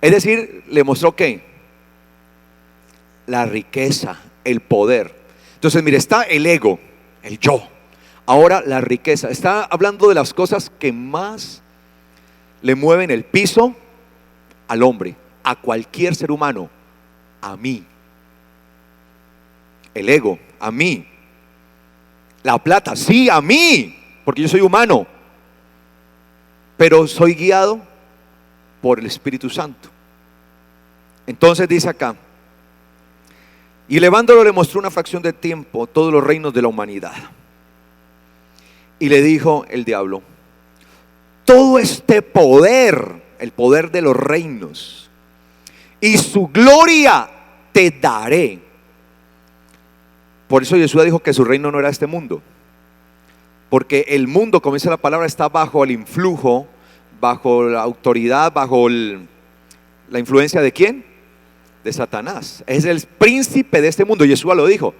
Es decir, le mostró ¿qué? La riqueza, el poder. Entonces mire, está el ego, el yo. Ahora la riqueza. Está hablando de las cosas que más le mueven el piso al hombre, a cualquier ser humano. A mí. El ego, a mí. La plata, sí, a mí, porque yo soy humano, pero soy guiado por el Espíritu Santo. Entonces dice acá: y elevándolo le mostró una fracción de tiempo todos los reinos de la humanidad. Y le dijo el diablo: todo este poder, el poder de los reinos y su gloria te daré. Por eso Jesús dijo que su reino no era este mundo, porque el mundo, como dice la palabra, está bajo el influjo, bajo la autoridad, bajo la influencia de ¿quién? De Satanás. Es el príncipe de este mundo. Jesús lo dijo: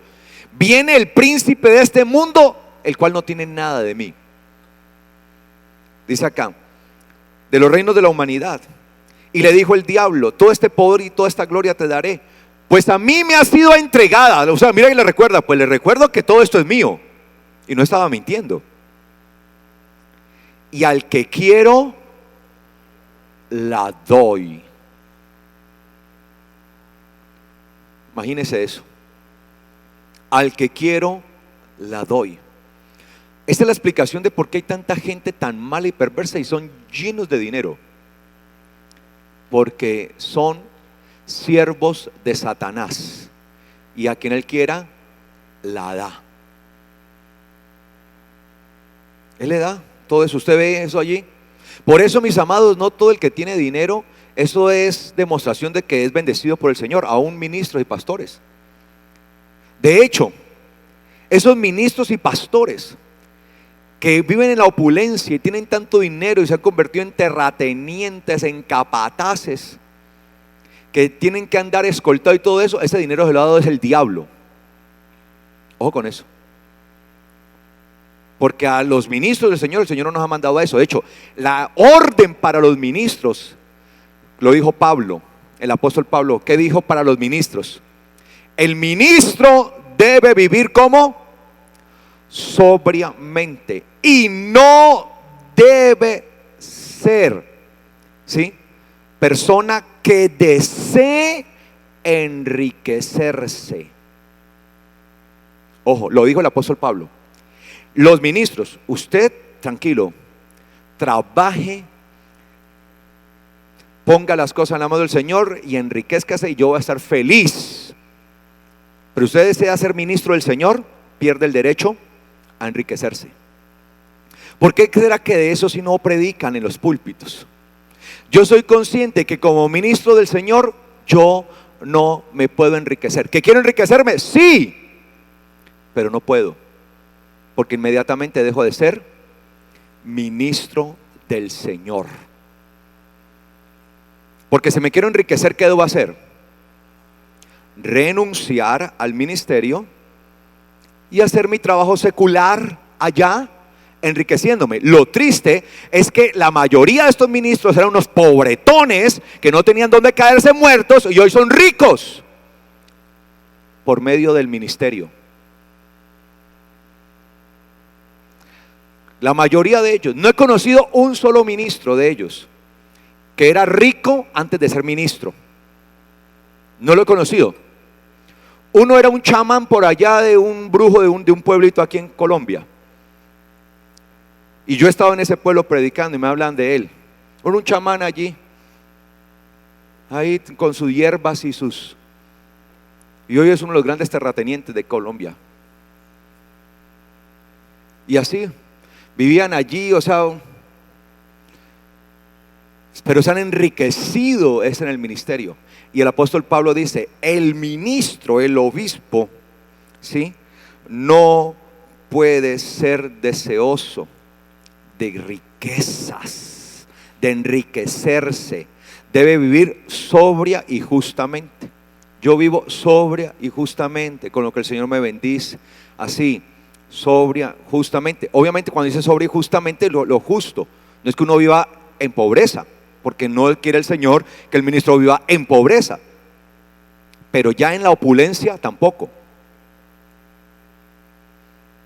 viene el príncipe de este mundo, el cual no tiene nada de mí. Dice acá: de los reinos de la humanidad. Y le dijo el diablo: todo este poder y toda esta gloria te daré, pues a mí me ha sido entregada. O sea, mira, y le recuerda: pues le recuerdo que todo esto es mío. Y no estaba mintiendo. Y al que quiero la doy. Imagínese eso. Al que quiero la doy. Esta es la explicación de por qué hay tanta gente tan mala y perversa y son llenos de dinero. Porque son siervos de Satanás, y a quien él quiera la da. Él le da todo eso. Usted ve eso allí. Por eso, mis amados, no todo el que tiene dinero, eso es demostración de que es bendecido por el Señor, aún ministros y pastores. De hecho, esos ministros y pastores que viven en la opulencia y tienen tanto dinero y se han convertido en terratenientes, en capataces, que tienen que andar escoltados y todo eso, ese dinero se lo ha dado es el diablo. Ojo con eso. Porque a los ministros del Señor, el Señor no nos ha mandado a eso. De hecho, la orden para los ministros, lo dijo Pablo, el apóstol Pablo. ¿Qué dijo para los ministros? El ministro debe vivir como sobriamente, y no debe ser, ¿sí?, persona que desee enriquecerse. Ojo, lo dijo el apóstol Pablo. Los ministros, usted tranquilo, trabaje, ponga las cosas en la mano del Señor y enriquezcase, y yo voy a estar feliz. Pero usted desea ser ministro del Señor, pierde el derecho a enriquecerse. ¿Por qué será que de eso si no predican en los púlpitos? Yo soy consciente que como ministro del Señor yo no me puedo enriquecer. ¿Que quiero enriquecerme? Sí, pero no puedo, porque inmediatamente dejo de ser ministro del Señor. Porque si me quiero enriquecer, ¿qué debo hacer? Renunciar al ministerio y hacer mi trabajo secular allá enriqueciéndome. Lo triste es que la mayoría de estos ministros eran unos pobretones que no tenían dónde caerse muertos y hoy son ricos por medio del ministerio. La mayoría de ellos, no he conocido un solo ministro de ellos que era rico antes de ser ministro. No lo he conocido. Uno era un chamán por allá de un brujo de un pueblito aquí en Colombia. Y yo estaba en ese pueblo predicando y me hablan de él. Era un chamán allí, ahí con sus hierbas y sus... Y hoy es uno de los grandes terratenientes de Colombia. Y así, vivían allí, o sea... Pero se han enriquecido en el ministerio. Y el apóstol Pablo dice, el ministro, el obispo, ¿sí?, no puede ser deseoso de riquezas, de enriquecerse. Debe vivir sobria y justamente. Yo vivo sobria y justamente con lo que el Señor me bendice. Así, sobria, justamente. Obviamente cuando dice sobria y justamente, lo justo. No es que uno viva en pobreza, porque no quiere el Señor que el ministro viva en pobreza. Pero ya en la opulencia tampoco.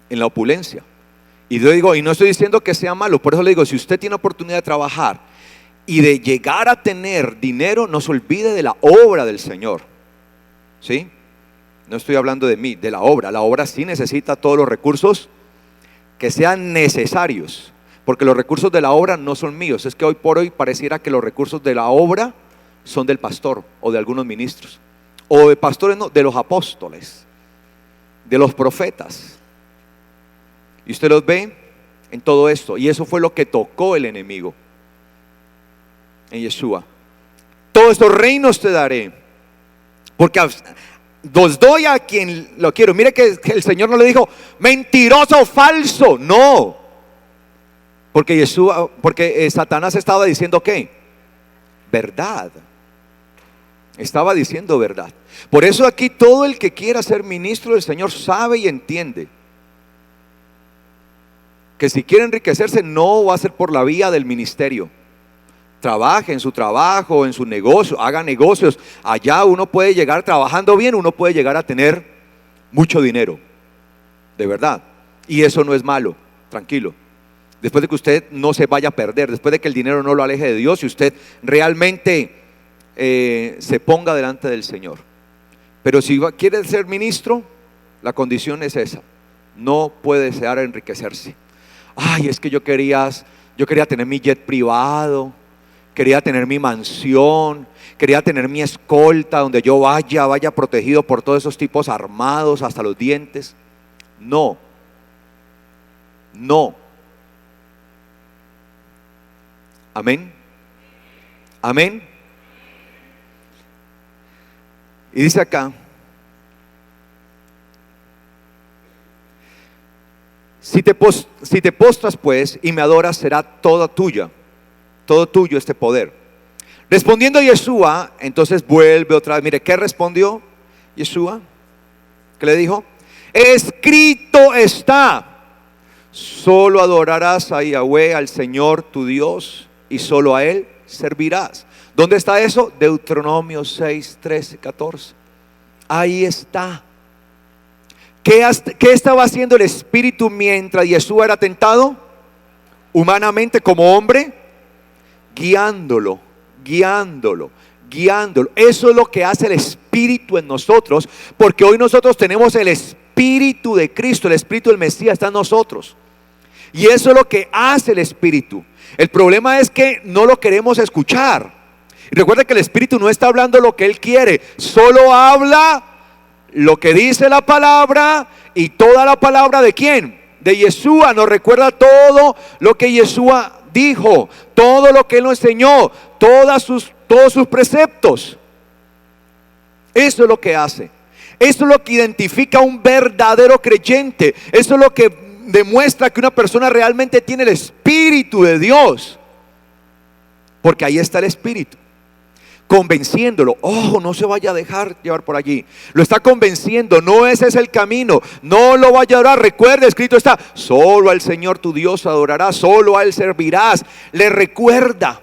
En la opulencia. Y yo digo, y no estoy diciendo que sea malo, por eso le digo, si usted tiene oportunidad de trabajar y de llegar a tener dinero, no se olvide de la obra del Señor. ¿Sí? No estoy hablando de mí, de la obra. La obra sí necesita todos los recursos que sean necesarios, porque los recursos de la obra no son míos. Es que hoy por hoy pareciera que los recursos de la obra son del pastor o de algunos ministros, o de pastores, no, de los apóstoles, de los profetas. Y usted los ve en todo esto, y eso fue lo que tocó el enemigo en Yeshua. Todos estos reinos te daré, porque los doy a quien lo quiero. Mire que el Señor no le dijo mentiroso, falso, no. Porque Satanás estaba diciendo ¿qué? Verdad. Estaba diciendo verdad. Por eso aquí todo el que quiera ser ministro del Señor sabe y entiende que si quiere enriquecerse no va a ser por la vía del ministerio. Trabaje en su trabajo, en su negocio, haga negocios. Allá uno puede llegar trabajando bien, uno puede llegar a tener mucho dinero, de verdad. Y eso no es malo, tranquilo. Después de que usted no se vaya a perder, después de que el dinero no lo aleje de Dios y usted realmente se ponga delante del Señor. Pero si quiere ser ministro, la condición es esa: no puede desear enriquecerse. Ay, es que yo quería tener mi jet privado, quería tener mi mansión, quería tener mi escolta donde yo vaya protegido por todos esos tipos armados hasta los dientes. No. Amén. Amén. Y dice acá, si te postras pues y me adoras, será toda tuya, todo tuyo este poder. Respondiendo Yeshua, entonces vuelve otra vez. Mire, ¿qué respondió Yeshua? ¿Qué le dijo? Escrito está: solo adorarás a Yahweh, al Señor tu Dios, y solo a Él servirás. ¿Dónde está eso? Deuteronomio 6, 13, 14. Ahí está. ¿Qué estaba haciendo el Espíritu mientras Yeshua era tentado? Humanamente, como hombre, guiándolo. Eso es lo que hace el Espíritu en nosotros, porque hoy nosotros tenemos el Espíritu de Cristo, el Espíritu del Mesías está en nosotros. Y eso es lo que hace el Espíritu. El problema es que no lo queremos escuchar. Y recuerda que el Espíritu no está hablando lo que Él quiere, solo habla lo que dice la palabra, y toda la palabra ¿de quién? De Yeshua. Nos recuerda todo lo que Yeshua dijo, todo lo que Él nos enseñó, todos sus preceptos. Eso es lo que hace. Eso es lo que identifica a un verdadero creyente. Eso es lo que demuestra que una persona realmente tiene el Espíritu de Dios, porque ahí está el Espíritu. convenciéndolo. Oh, no se vaya a dejar llevar por allí. Lo está convenciendo, no ese es el camino, no lo vaya a orar. Recuerda, escrito está, solo al Señor tu Dios adorarás, solo a Él servirás. Le recuerda.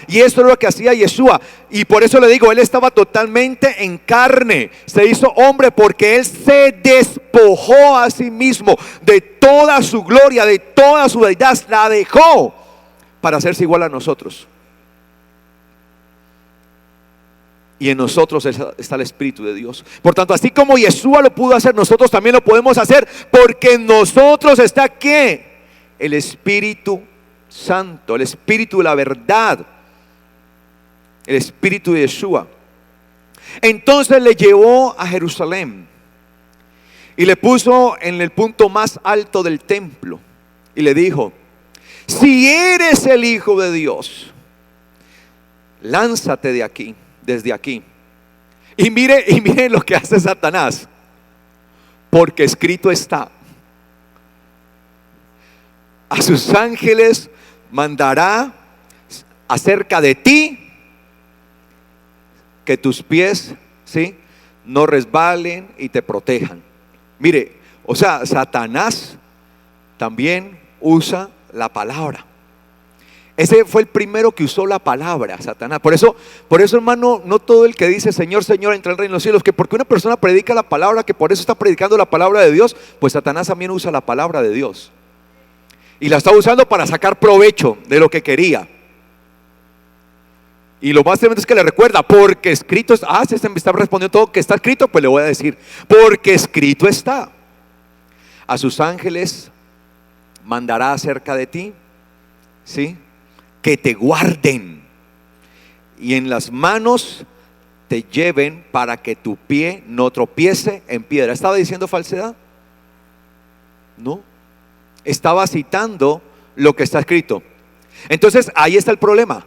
Y esto es lo que hacía Yeshua. Y por eso le digo, Él estaba totalmente en carne, se hizo hombre porque Él se despojó a sí mismo de toda su gloria, de toda su deidad, la dejó para hacerse igual a nosotros. Y en nosotros está el Espíritu de Dios. Por tanto, así como Yeshua lo pudo hacer, nosotros también lo podemos hacer, porque en nosotros está ¿qué? El Espíritu Santo, el Espíritu de la verdad, el Espíritu de Yeshua. Entonces le llevó a Jerusalén y le puso en el punto más alto del templo y le dijo: si eres el Hijo de Dios, lánzate de aquí, desde aquí. Y mire lo que hace Satanás, porque escrito está: a sus ángeles mandará acerca de ti, que tus pies, ¿sí?, no resbalen y te protejan. Mire, o sea, Satanás también usa la palabra. Ese fue el primero que usó la palabra, Satanás. Por eso, hermano, no todo el que dice Señor, Señor entra al reino de los cielos, que porque una persona predica la palabra, que por eso está predicando la palabra de Dios, pues Satanás también usa la palabra de Dios. Y la está usando para sacar provecho de lo que quería. Y lo más tremendo es que le recuerda, porque escrito está. Se me está respondiendo todo que está escrito, pues le voy a decir, porque escrito está: a sus ángeles mandará acerca de ti, ¿sí?, que te guarden, y en las manos te lleven para que tu pie no tropiece en piedra. ¿Estaba diciendo falsedad? No, estaba citando lo que está escrito. Entonces ahí está el problema,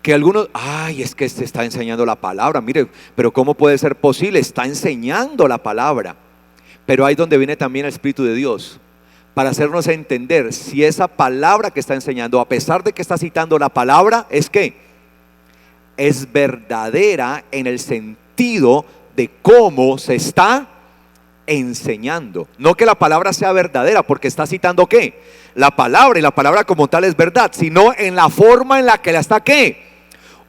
que algunos, es que se está enseñando la palabra. Mire, pero ¿cómo puede ser posible? Está enseñando la palabra. Pero ahí donde viene también el Espíritu de Dios, para hacernos entender si esa palabra que está enseñando, a pesar de que está citando la palabra, es que es verdadera en el sentido de cómo se está enseñando. No que la palabra sea verdadera porque está citando ¿qué? La palabra, y la palabra como tal es verdad, sino en la forma en la que la está ¿qué?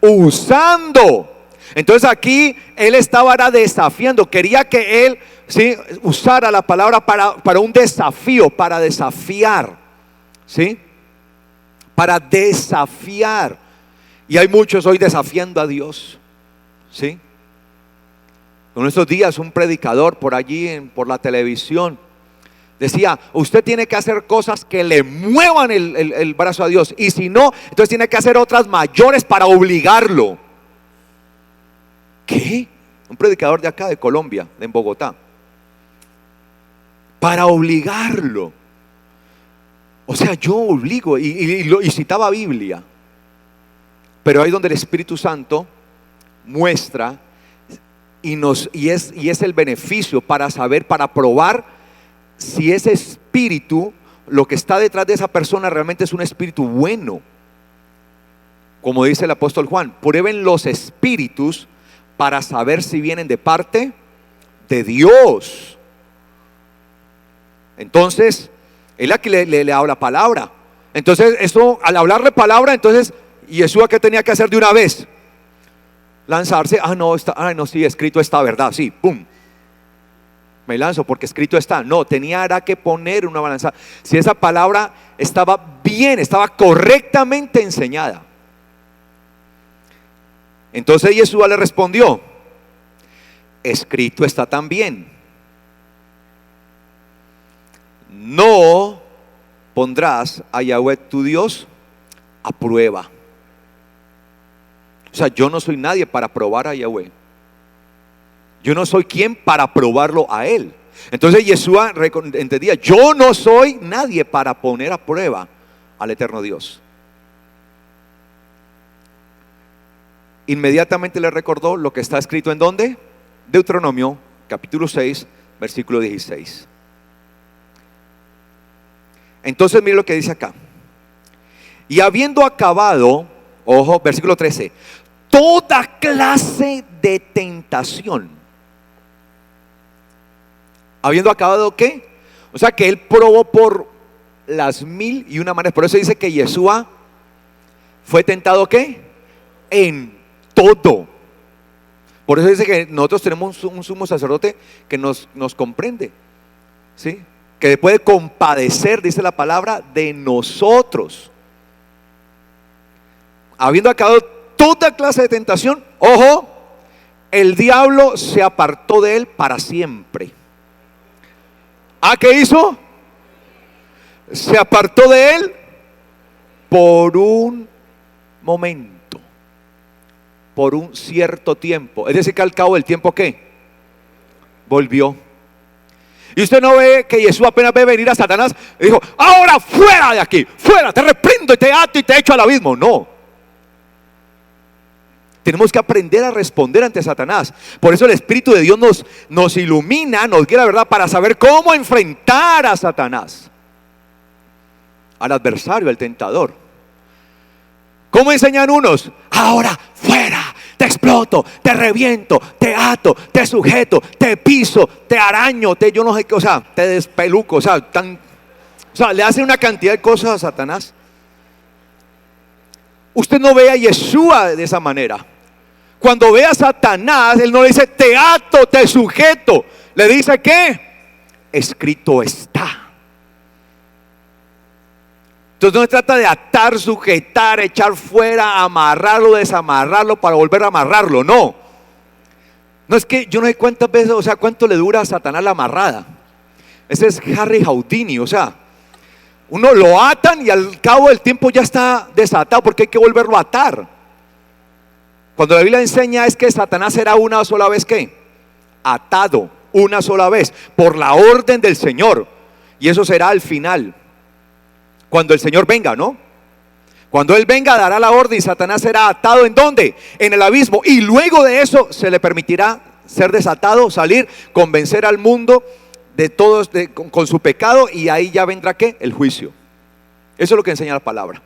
Usando. Entonces aquí él estaba desafiando, quería que él, ¿sí?, usara la palabra para un desafío, para desafiar, ¿sí?, para desafiar. Y hay muchos hoy desafiando a Dios, ¿sí? En estos días un predicador por allí, por la televisión, decía: usted tiene que hacer cosas que le muevan el brazo a Dios, y si no, entonces tiene que hacer otras mayores para obligarlo. ¿Qué? Un predicador de acá de Colombia, en Bogotá, para obligarlo. O sea, yo obligo, y citaba Biblia. Pero ahí donde el Espíritu Santo muestra y es el beneficio para saber, para probar si ese espíritu, lo que está detrás de esa persona, realmente es un espíritu bueno. Como dice el apóstol Juan: prueben los espíritus para saber si vienen de parte de Dios. Entonces él aquí le habla palabra. Entonces esto, al hablarle palabra, entonces Yeshua, ¿qué tenía que hacer de una vez? Lanzarse. No, sí, escrito está, ¿verdad? Sí, pum, me lanzo porque escrito está. No, tenía que poner una balanza si esa palabra estaba bien, estaba correctamente enseñada. Entonces Yeshua le respondió: escrito está también: no pondrás a Yahweh tu Dios a prueba. O sea, yo no soy nadie para probar a Yahweh. Yo no soy quien para probarlo a Él. Entonces Yeshua entendía: yo no soy nadie para poner a prueba al eterno Dios. Inmediatamente le recordó lo que está escrito en ¿dónde? Deuteronomio capítulo 6 versículo 16. Entonces mire lo que dice acá: y habiendo acabado Ojo, versículo 13. Toda clase de tentación. Habiendo acabado, ¿qué? O sea que él probó por las 1001 maneras. Por eso dice que Yeshua fue tentado, ¿qué? En todo. Por eso dice que nosotros tenemos un sumo sacerdote que nos comprende, ¿sí? Que puede compadecer, dice la palabra, de nosotros. Habiendo acabado toda clase de tentación, ojo, el diablo se apartó de él para siempre. ¿Ah, qué hizo? Se apartó de él por un momento, por un cierto tiempo. Es decir, que al cabo del tiempo, ¿qué? Volvió. Y usted no ve que Jesús apenas ve venir a Satanás y dijo: ahora fuera de aquí, fuera, te reprendo y te ato y te echo al abismo. No. Tenemos que aprender a responder ante Satanás. Por eso el Espíritu de Dios nos ilumina, nos guía la verdad para saber cómo enfrentar a Satanás, al adversario, al tentador. ¿Cómo enseñan unos? Ahora fuera, te exploto, te reviento, te ato, te sujeto, te piso, te araño, yo no sé qué, o sea, te despeluco, o sea, le hacen una cantidad de cosas a Satanás. Usted no ve a Yeshua de esa manera. Cuando ve a Satanás, él no le dice te ato, te sujeto, le dice ¿qué? Escrito está. Entonces no se trata de atar, sujetar, echar fuera, amarrarlo, desamarrarlo para volver a amarrarlo, no. No, es que yo no sé cuántas veces, o sea, cuánto le dura a Satanás la amarrada. Ese es Harry Houdini, o sea, uno lo atan y al cabo del tiempo ya está desatado porque hay que volverlo a atar. Cuando la Biblia enseña es que Satanás será una sola vez, ¿qué? Atado, una sola vez, por la orden del Señor. Y eso será al final, cuando el Señor venga, ¿no? Cuando Él venga dará la orden y Satanás será atado, ¿en dónde? En el abismo. Y luego de eso se le permitirá ser desatado, salir, convencer al mundo de todos con su pecado, y ahí ya vendrá ¿qué? El juicio. Eso es lo que enseña la palabra.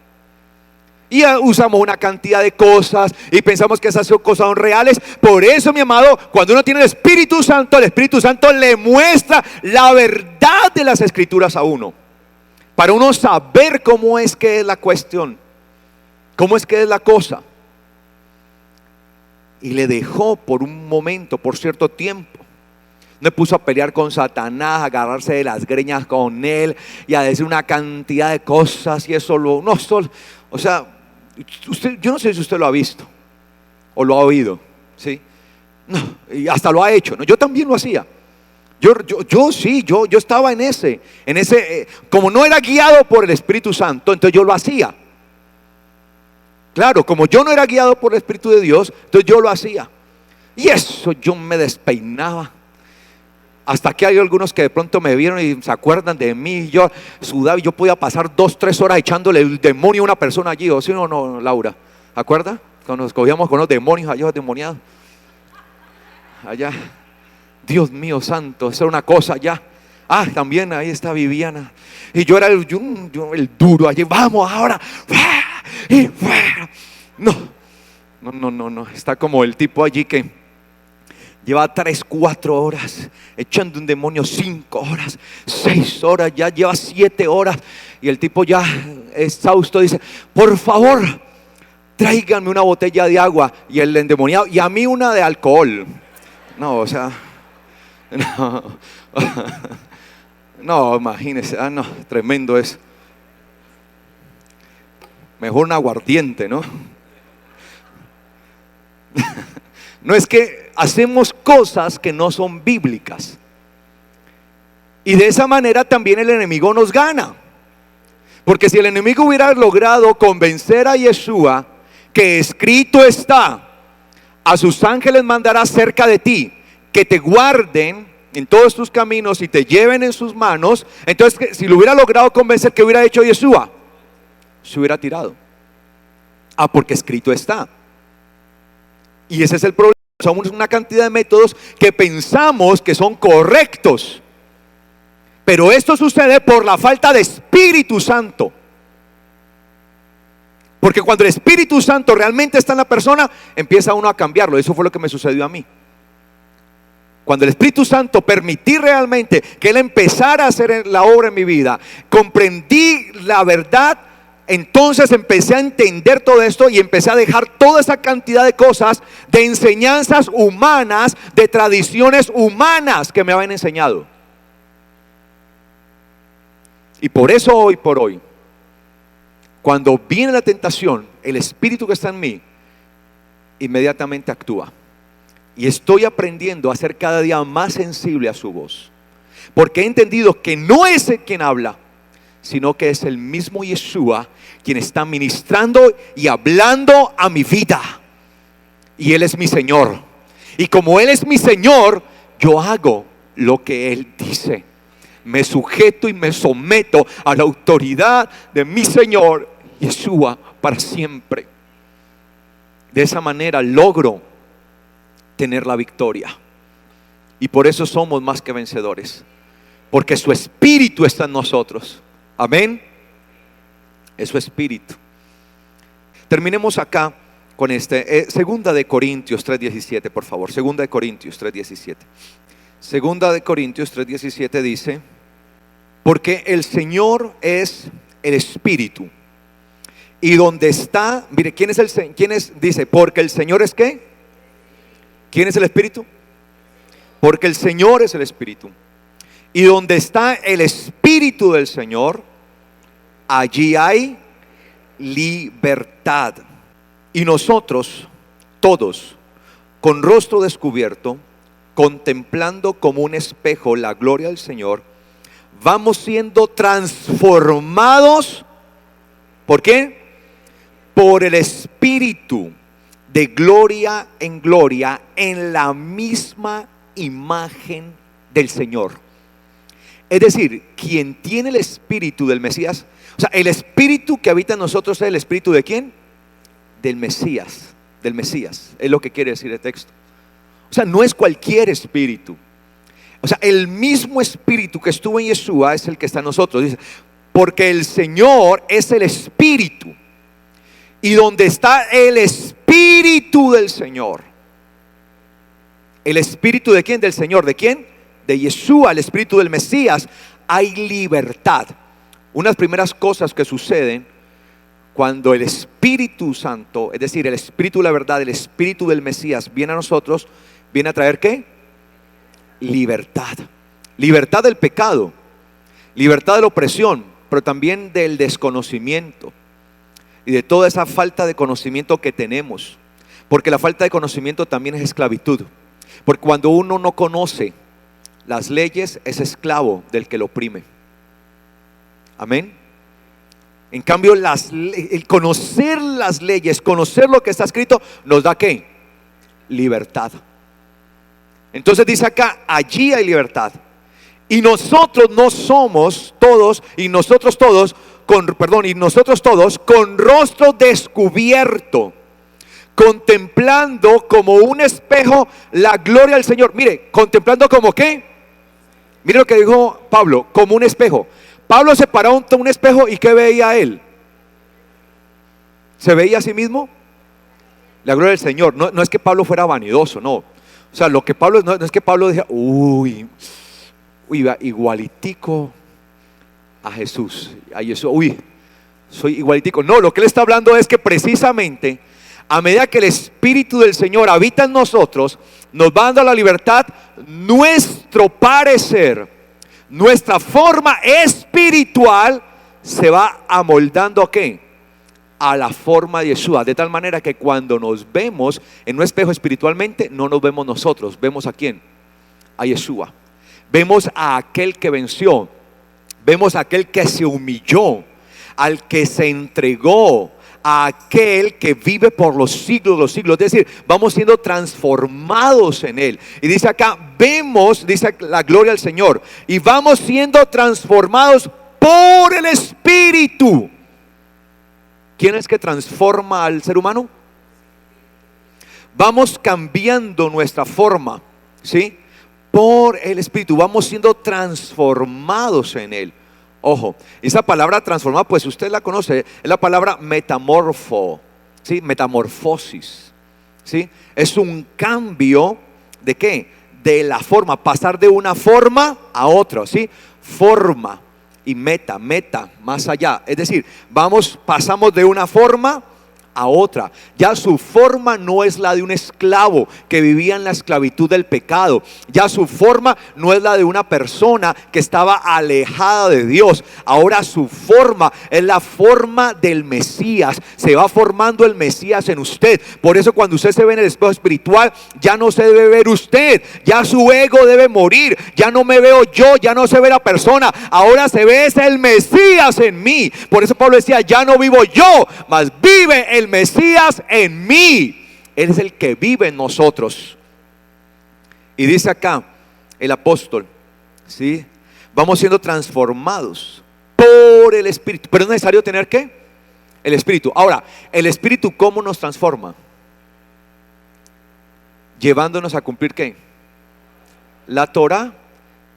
Y usamos una cantidad de cosas y pensamos que esas son cosas reales. Por eso, mi amado, cuando uno tiene el Espíritu Santo le muestra la verdad de las Escrituras a uno, para uno saber cómo es que es la cuestión, cómo es que es la cosa. Y le dejó por un momento, por cierto tiempo. No se puso a pelear con Satanás, a agarrarse de las greñas con él y a decir una cantidad de cosas. Y eso o sea, yo no sé si usted lo ha visto o lo ha oído, ¿sí? No, y hasta lo ha hecho, ¿no? Yo también lo hacía. Yo estaba en ese, como no era guiado por el Espíritu Santo, entonces yo lo hacía. Claro, como yo no era guiado por el Espíritu de Dios, entonces yo lo hacía. Y eso yo me despeinaba. Hasta que hay algunos que de pronto me vieron y se acuerdan de mí. Yo sudaba y yo podía pasar 2-3 horas echándole el demonio a una persona allí. ¿O sí o no, Laura? ¿Acuerda? Cuando nos cogíamos con los demonios allá demoniados. Allá. Dios mío santo, eso era una cosa allá. Ah, también ahí está Viviana. Y yo era el duro allí. Vamos ahora. Y fuera. No. Está como el tipo allí que lleva 3-4 horas echando un demonio, 5 horas, 6 horas, ya lleva 7 horas. Y el tipo ya exhausto dice: por favor, tráiganme una botella de agua. Y el endemoniado: y a mí una de alcohol. No, o sea, no, imagínese, no, tremendo eso. Mejor un aguardiente, ¿no? No, es que hacemos cosas que no son bíblicas. Y de esa manera también el enemigo nos gana. Porque si el enemigo hubiera logrado convencer a Yeshua que escrito está: a sus ángeles mandará cerca de ti, que te guarden en todos tus caminos y te lleven en sus manos. Entonces, si lo hubiera logrado convencer, ¿qué hubiera hecho Yeshua? Se hubiera tirado. Porque escrito está. Y ese es el problema. Somos una cantidad de métodos que pensamos que son correctos, pero esto sucede por la falta de Espíritu Santo, Porque cuando el Espíritu Santo realmente está en la persona, empieza uno a cambiarlo. Eso fue lo que me sucedió a mí. Cuando el Espíritu Santo permití realmente que Él empezara a hacer la obra en mi vida, comprendí la verdad, entonces empecé a entender todo esto y empecé a dejar toda esa cantidad de cosas, de enseñanzas humanas, de tradiciones humanas que me habían enseñado. Y por eso hoy por hoy, cuando viene la tentación, el Espíritu que está en mí inmediatamente actúa. Y estoy aprendiendo a ser cada día más sensible a su voz. Porque he entendido que no es Él quien habla, sino que es el mismo Yeshua quien está ministrando y hablando a mi vida. Y Él es mi Señor. Y como Él es mi Señor, yo hago lo que Él dice. Me sujeto y me someto a la autoridad de mi Señor Yeshua para siempre. De esa manera logro tener la victoria. Y por eso somos más que vencedores, porque su Espíritu está en nosotros. Amén. Es su Espíritu. Terminemos acá con segunda de Corintios 3:17, por favor. Segunda de Corintios 3:17. Segunda de Corintios 3:17 dice: porque el Señor es el Espíritu, y donde está, mire, ¿quién es? Dice, porque el Señor es ¿qué? ¿Quién es el Espíritu? Porque el Señor es el Espíritu. Y donde está el Espíritu del Señor, allí hay libertad. Y nosotros, todos, con rostro descubierto, contemplando como un espejo la gloria del Señor, vamos siendo transformados. ¿Por qué? Por el Espíritu, de gloria en gloria, en la misma imagen del Señor. Es decir, quien tiene el Espíritu del Mesías, o sea, el Espíritu que habita en nosotros es el Espíritu ¿de quién? Del Mesías, es lo que quiere decir el texto. O sea, no es cualquier espíritu. O sea, el mismo Espíritu que estuvo en Yeshua es el que está en nosotros. Dice, porque el Señor es el Espíritu. Y donde está el Espíritu del Señor. ¿El Espíritu de quién? Del Señor. ¿De quién? De Yeshua, el Espíritu del Mesías. Hay libertad. Unas primeras cosas que suceden cuando el Espíritu Santo, es decir, el Espíritu de la verdad, el Espíritu del Mesías viene a nosotros, viene a traer ¿qué? Libertad. Libertad del pecado, libertad de la opresión, pero también del desconocimiento y de toda esa falta de conocimiento que tenemos. Porque la falta de conocimiento también es esclavitud. Porque cuando uno no conoce las leyes, es esclavo del que lo oprime. Amén. En cambio, el conocer las leyes, conocer lo que está escrito, nos da ¿qué? Libertad. Entonces dice acá, allí hay libertad. Y nosotros no somos todos, y nosotros todos con rostro descubierto, contemplando como un espejo la gloria del Señor. Mire, contemplando como ¿qué? Mire lo que dijo Pablo, como un espejo. Pablo se paró ante un espejo y ¿qué veía él? ¿Se veía a sí mismo? La gloria del Señor. No es que Pablo fuera vanidoso, no. O sea, lo que Pablo, no es que Pablo decía, igualitico a Jesús, soy igualitico. No, lo que él está hablando es que precisamente a medida que el Espíritu del Señor habita en nosotros, nos va dando la libertad, nuestro parecer, nuestra forma espiritual se va amoldando ¿a qué? A la forma de Yeshua, de tal manera que cuando nos vemos en un espejo espiritualmente, no nos vemos nosotros, vemos ¿a quién? A Yeshua. Vemos a aquel que venció, vemos a aquel que se humilló, al que se entregó, a aquel que vive por los siglos de los siglos. Es decir, vamos siendo transformados en Él. Y dice acá, dice la gloria al Señor, y vamos siendo transformados por el Espíritu. ¿Quién es que transforma al ser humano? Vamos cambiando nuestra forma, ¿sí? Por el Espíritu, vamos siendo transformados en Él. Ojo, esa palabra transformada, pues usted la conoce, es la palabra metamorfo, ¿sí? Metamorfosis, ¿sí? Es un cambio ¿de qué? De la forma, pasar de una forma a otra, ¿sí? Forma y meta, más allá. Es decir, pasamos de una forma a otra. Ya su forma no es la de un esclavo que vivía en la esclavitud del pecado. Ya su forma no es la de una persona que estaba alejada de Dios. Ahora su forma es la forma del Mesías. Se va formando el Mesías en usted. Por eso cuando usted se ve en el espejo espiritual, ya no se debe ver usted. Ya su ego debe morir. Ya no me veo yo, ya no se ve la persona. Ahora se ve es el Mesías en mí. Por eso Pablo decía, ya no vivo yo, mas vive el Mesías en mí. Él es el que vive en nosotros. Y dice acá el apóstol, ¿sí? Vamos siendo transformados por el Espíritu. Pero es necesario tener ¿qué? El Espíritu. Ahora, el Espíritu ¿cómo nos transforma? Llevándonos a cumplir ¿qué? La Torah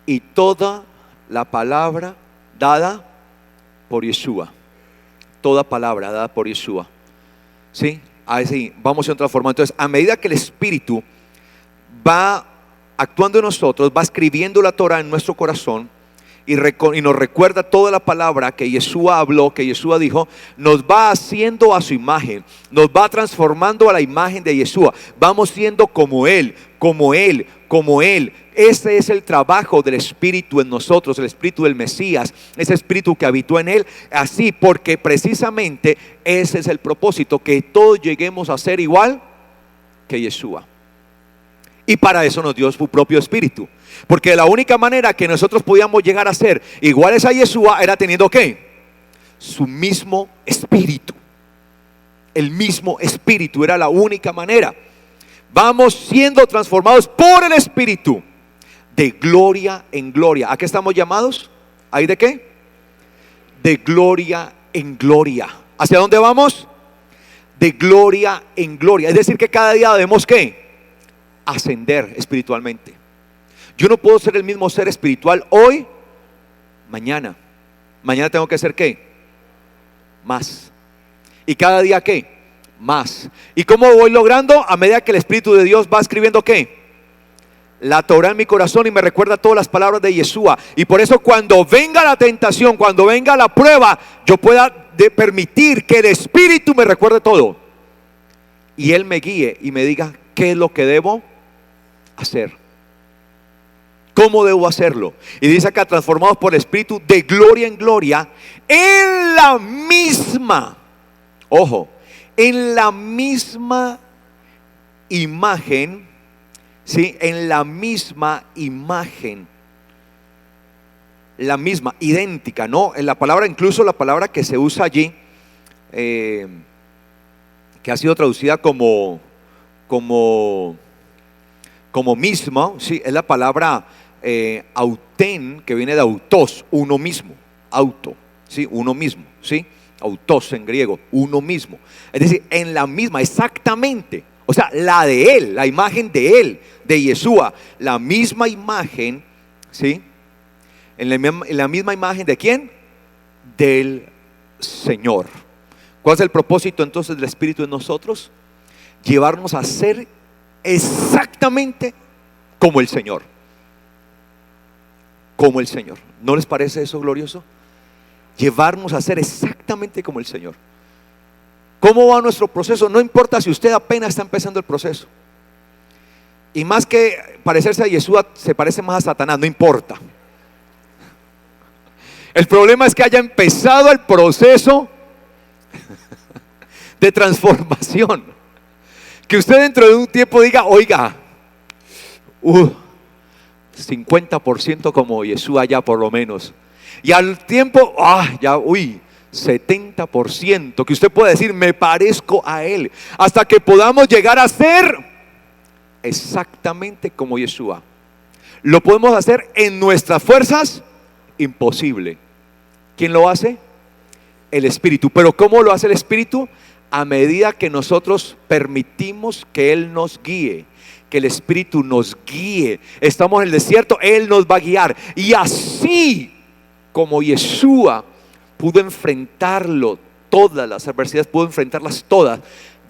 y toda la palabra dada por Yeshua. Toda palabra dada por Yeshua. ¿Sí? Así vamos a transformar. Entonces, a medida que el Espíritu va actuando en nosotros, va escribiendo la Torah en nuestro corazón y nos recuerda toda la palabra que Yeshua habló, que Yeshua dijo, nos va haciendo a su imagen, nos va transformando a la imagen de Yeshua. Vamos siendo como Él, como Él, como Él. Ese es el trabajo del Espíritu en nosotros, el Espíritu del Mesías, ese Espíritu que habitó en Él. Así, porque precisamente ese es el propósito, que todos lleguemos a ser igual que Yeshua. Y para eso nos dio su propio Espíritu. Porque la única manera que nosotros podíamos llegar a ser iguales a Yeshua era teniendo ¿qué? Su mismo Espíritu. El mismo Espíritu era la única manera. Vamos siendo transformados por el Espíritu de gloria en gloria. ¿A qué estamos llamados? ¿Ahí de qué? De gloria en gloria. ¿Hacia dónde vamos? De gloria en gloria. Es decir que cada día debemos ¿qué? Ascender espiritualmente. Yo no puedo ser el mismo ser espiritual hoy, mañana. Mañana tengo que ser ¿qué? Más. Y cada día ¿qué? Más. ¿Y cómo voy logrando? A medida que el Espíritu de Dios va escribiendo ¿qué? La Torah en mi corazón y me recuerda todas las palabras de Yeshua. Y por eso cuando venga la tentación, cuando venga la prueba, yo pueda permitir que el Espíritu me recuerde todo. Y Él me guíe y me diga qué es lo que debo hacer. ¿Cómo debo hacerlo? Y dice acá, transformados por el Espíritu de gloria en gloria, en la misma, ojo, en la misma imagen, ¿sí? En la misma imagen, la misma, idéntica, ¿no? En la palabra, incluso la palabra que se usa allí, que ha sido traducida como mismo, ¿sí? Es la palabra auten, que viene de autos, uno mismo, auto, ¿sí? Uno mismo, ¿sí? Autos en griego, uno mismo. Es decir, en la misma, exactamente. O sea, la de Él, la imagen de Él, de Yeshua, la misma imagen, ¿sí? En la misma imagen de ¿quién? Del Señor. ¿Cuál es el propósito entonces del Espíritu en nosotros? Llevarnos a ser exactamente como el Señor. Como el Señor. ¿No les parece eso glorioso? Llevarnos a ser exactamente como el Señor. ¿Cómo va nuestro proceso? No importa si usted apenas está empezando el proceso. Y más que parecerse a Yeshua, se parece más a Satanás, no importa. El problema es que haya empezado el proceso de transformación. Que usted dentro de un tiempo diga, oiga, 50% como Yeshua ya por lo menos. Y al tiempo, 70%, que usted pueda decir, me parezco a Él. Hasta que podamos llegar a ser exactamente como Yeshua. ¿Lo podemos hacer en nuestras fuerzas? Imposible. ¿Quién lo hace? El Espíritu. ¿Pero cómo lo hace el Espíritu? A medida que nosotros permitimos que Él nos guíe, que el Espíritu nos guíe. Estamos en el desierto, Él nos va a guiar. Y así como Yeshua pudo enfrentarlo, todas las adversidades, pudo enfrentarlas todas,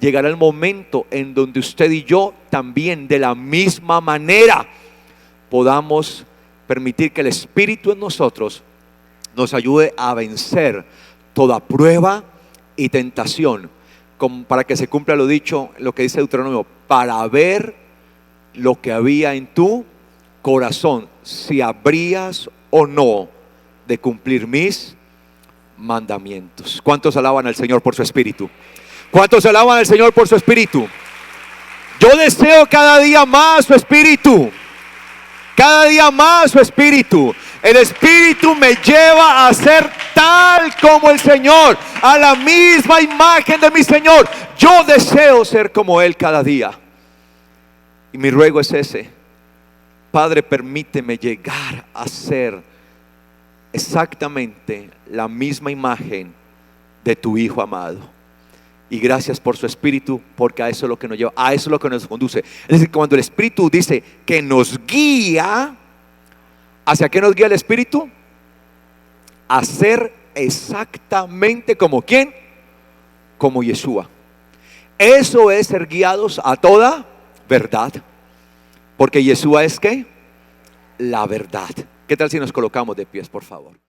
llegará el momento en donde usted y yo también de la misma manera podamos permitir que el Espíritu en nosotros nos ayude a vencer toda prueba y tentación, para que se cumpla lo dicho, lo que dice Deuteronomio, para ver lo que había en tu corazón, si habrías o no de cumplir mis mandamientos. ¿Cuántos alaban al Señor por su Espíritu? ¿Cuántos alaban al Señor por su Espíritu? Yo deseo cada día más su Espíritu. Cada día más su Espíritu. El Espíritu me lleva a ser tal como el Señor, a la misma imagen de mi Señor. Yo deseo ser como Él cada día. Y mi ruego es ese: Padre, permíteme llegar a ser exactamente la misma imagen de tu Hijo amado. Y gracias por su Espíritu, porque a eso es lo que nos lleva, a eso es lo que nos conduce. Es decir, cuando el Espíritu dice que nos guía, ¿hacia qué nos guía el Espíritu? A ser exactamente como ¿quién? Como Yeshua. Eso es ser guiados a toda verdad, porque Yeshua es ¿qué? La verdad. ¿Qué tal si nos colocamos de pies, por favor?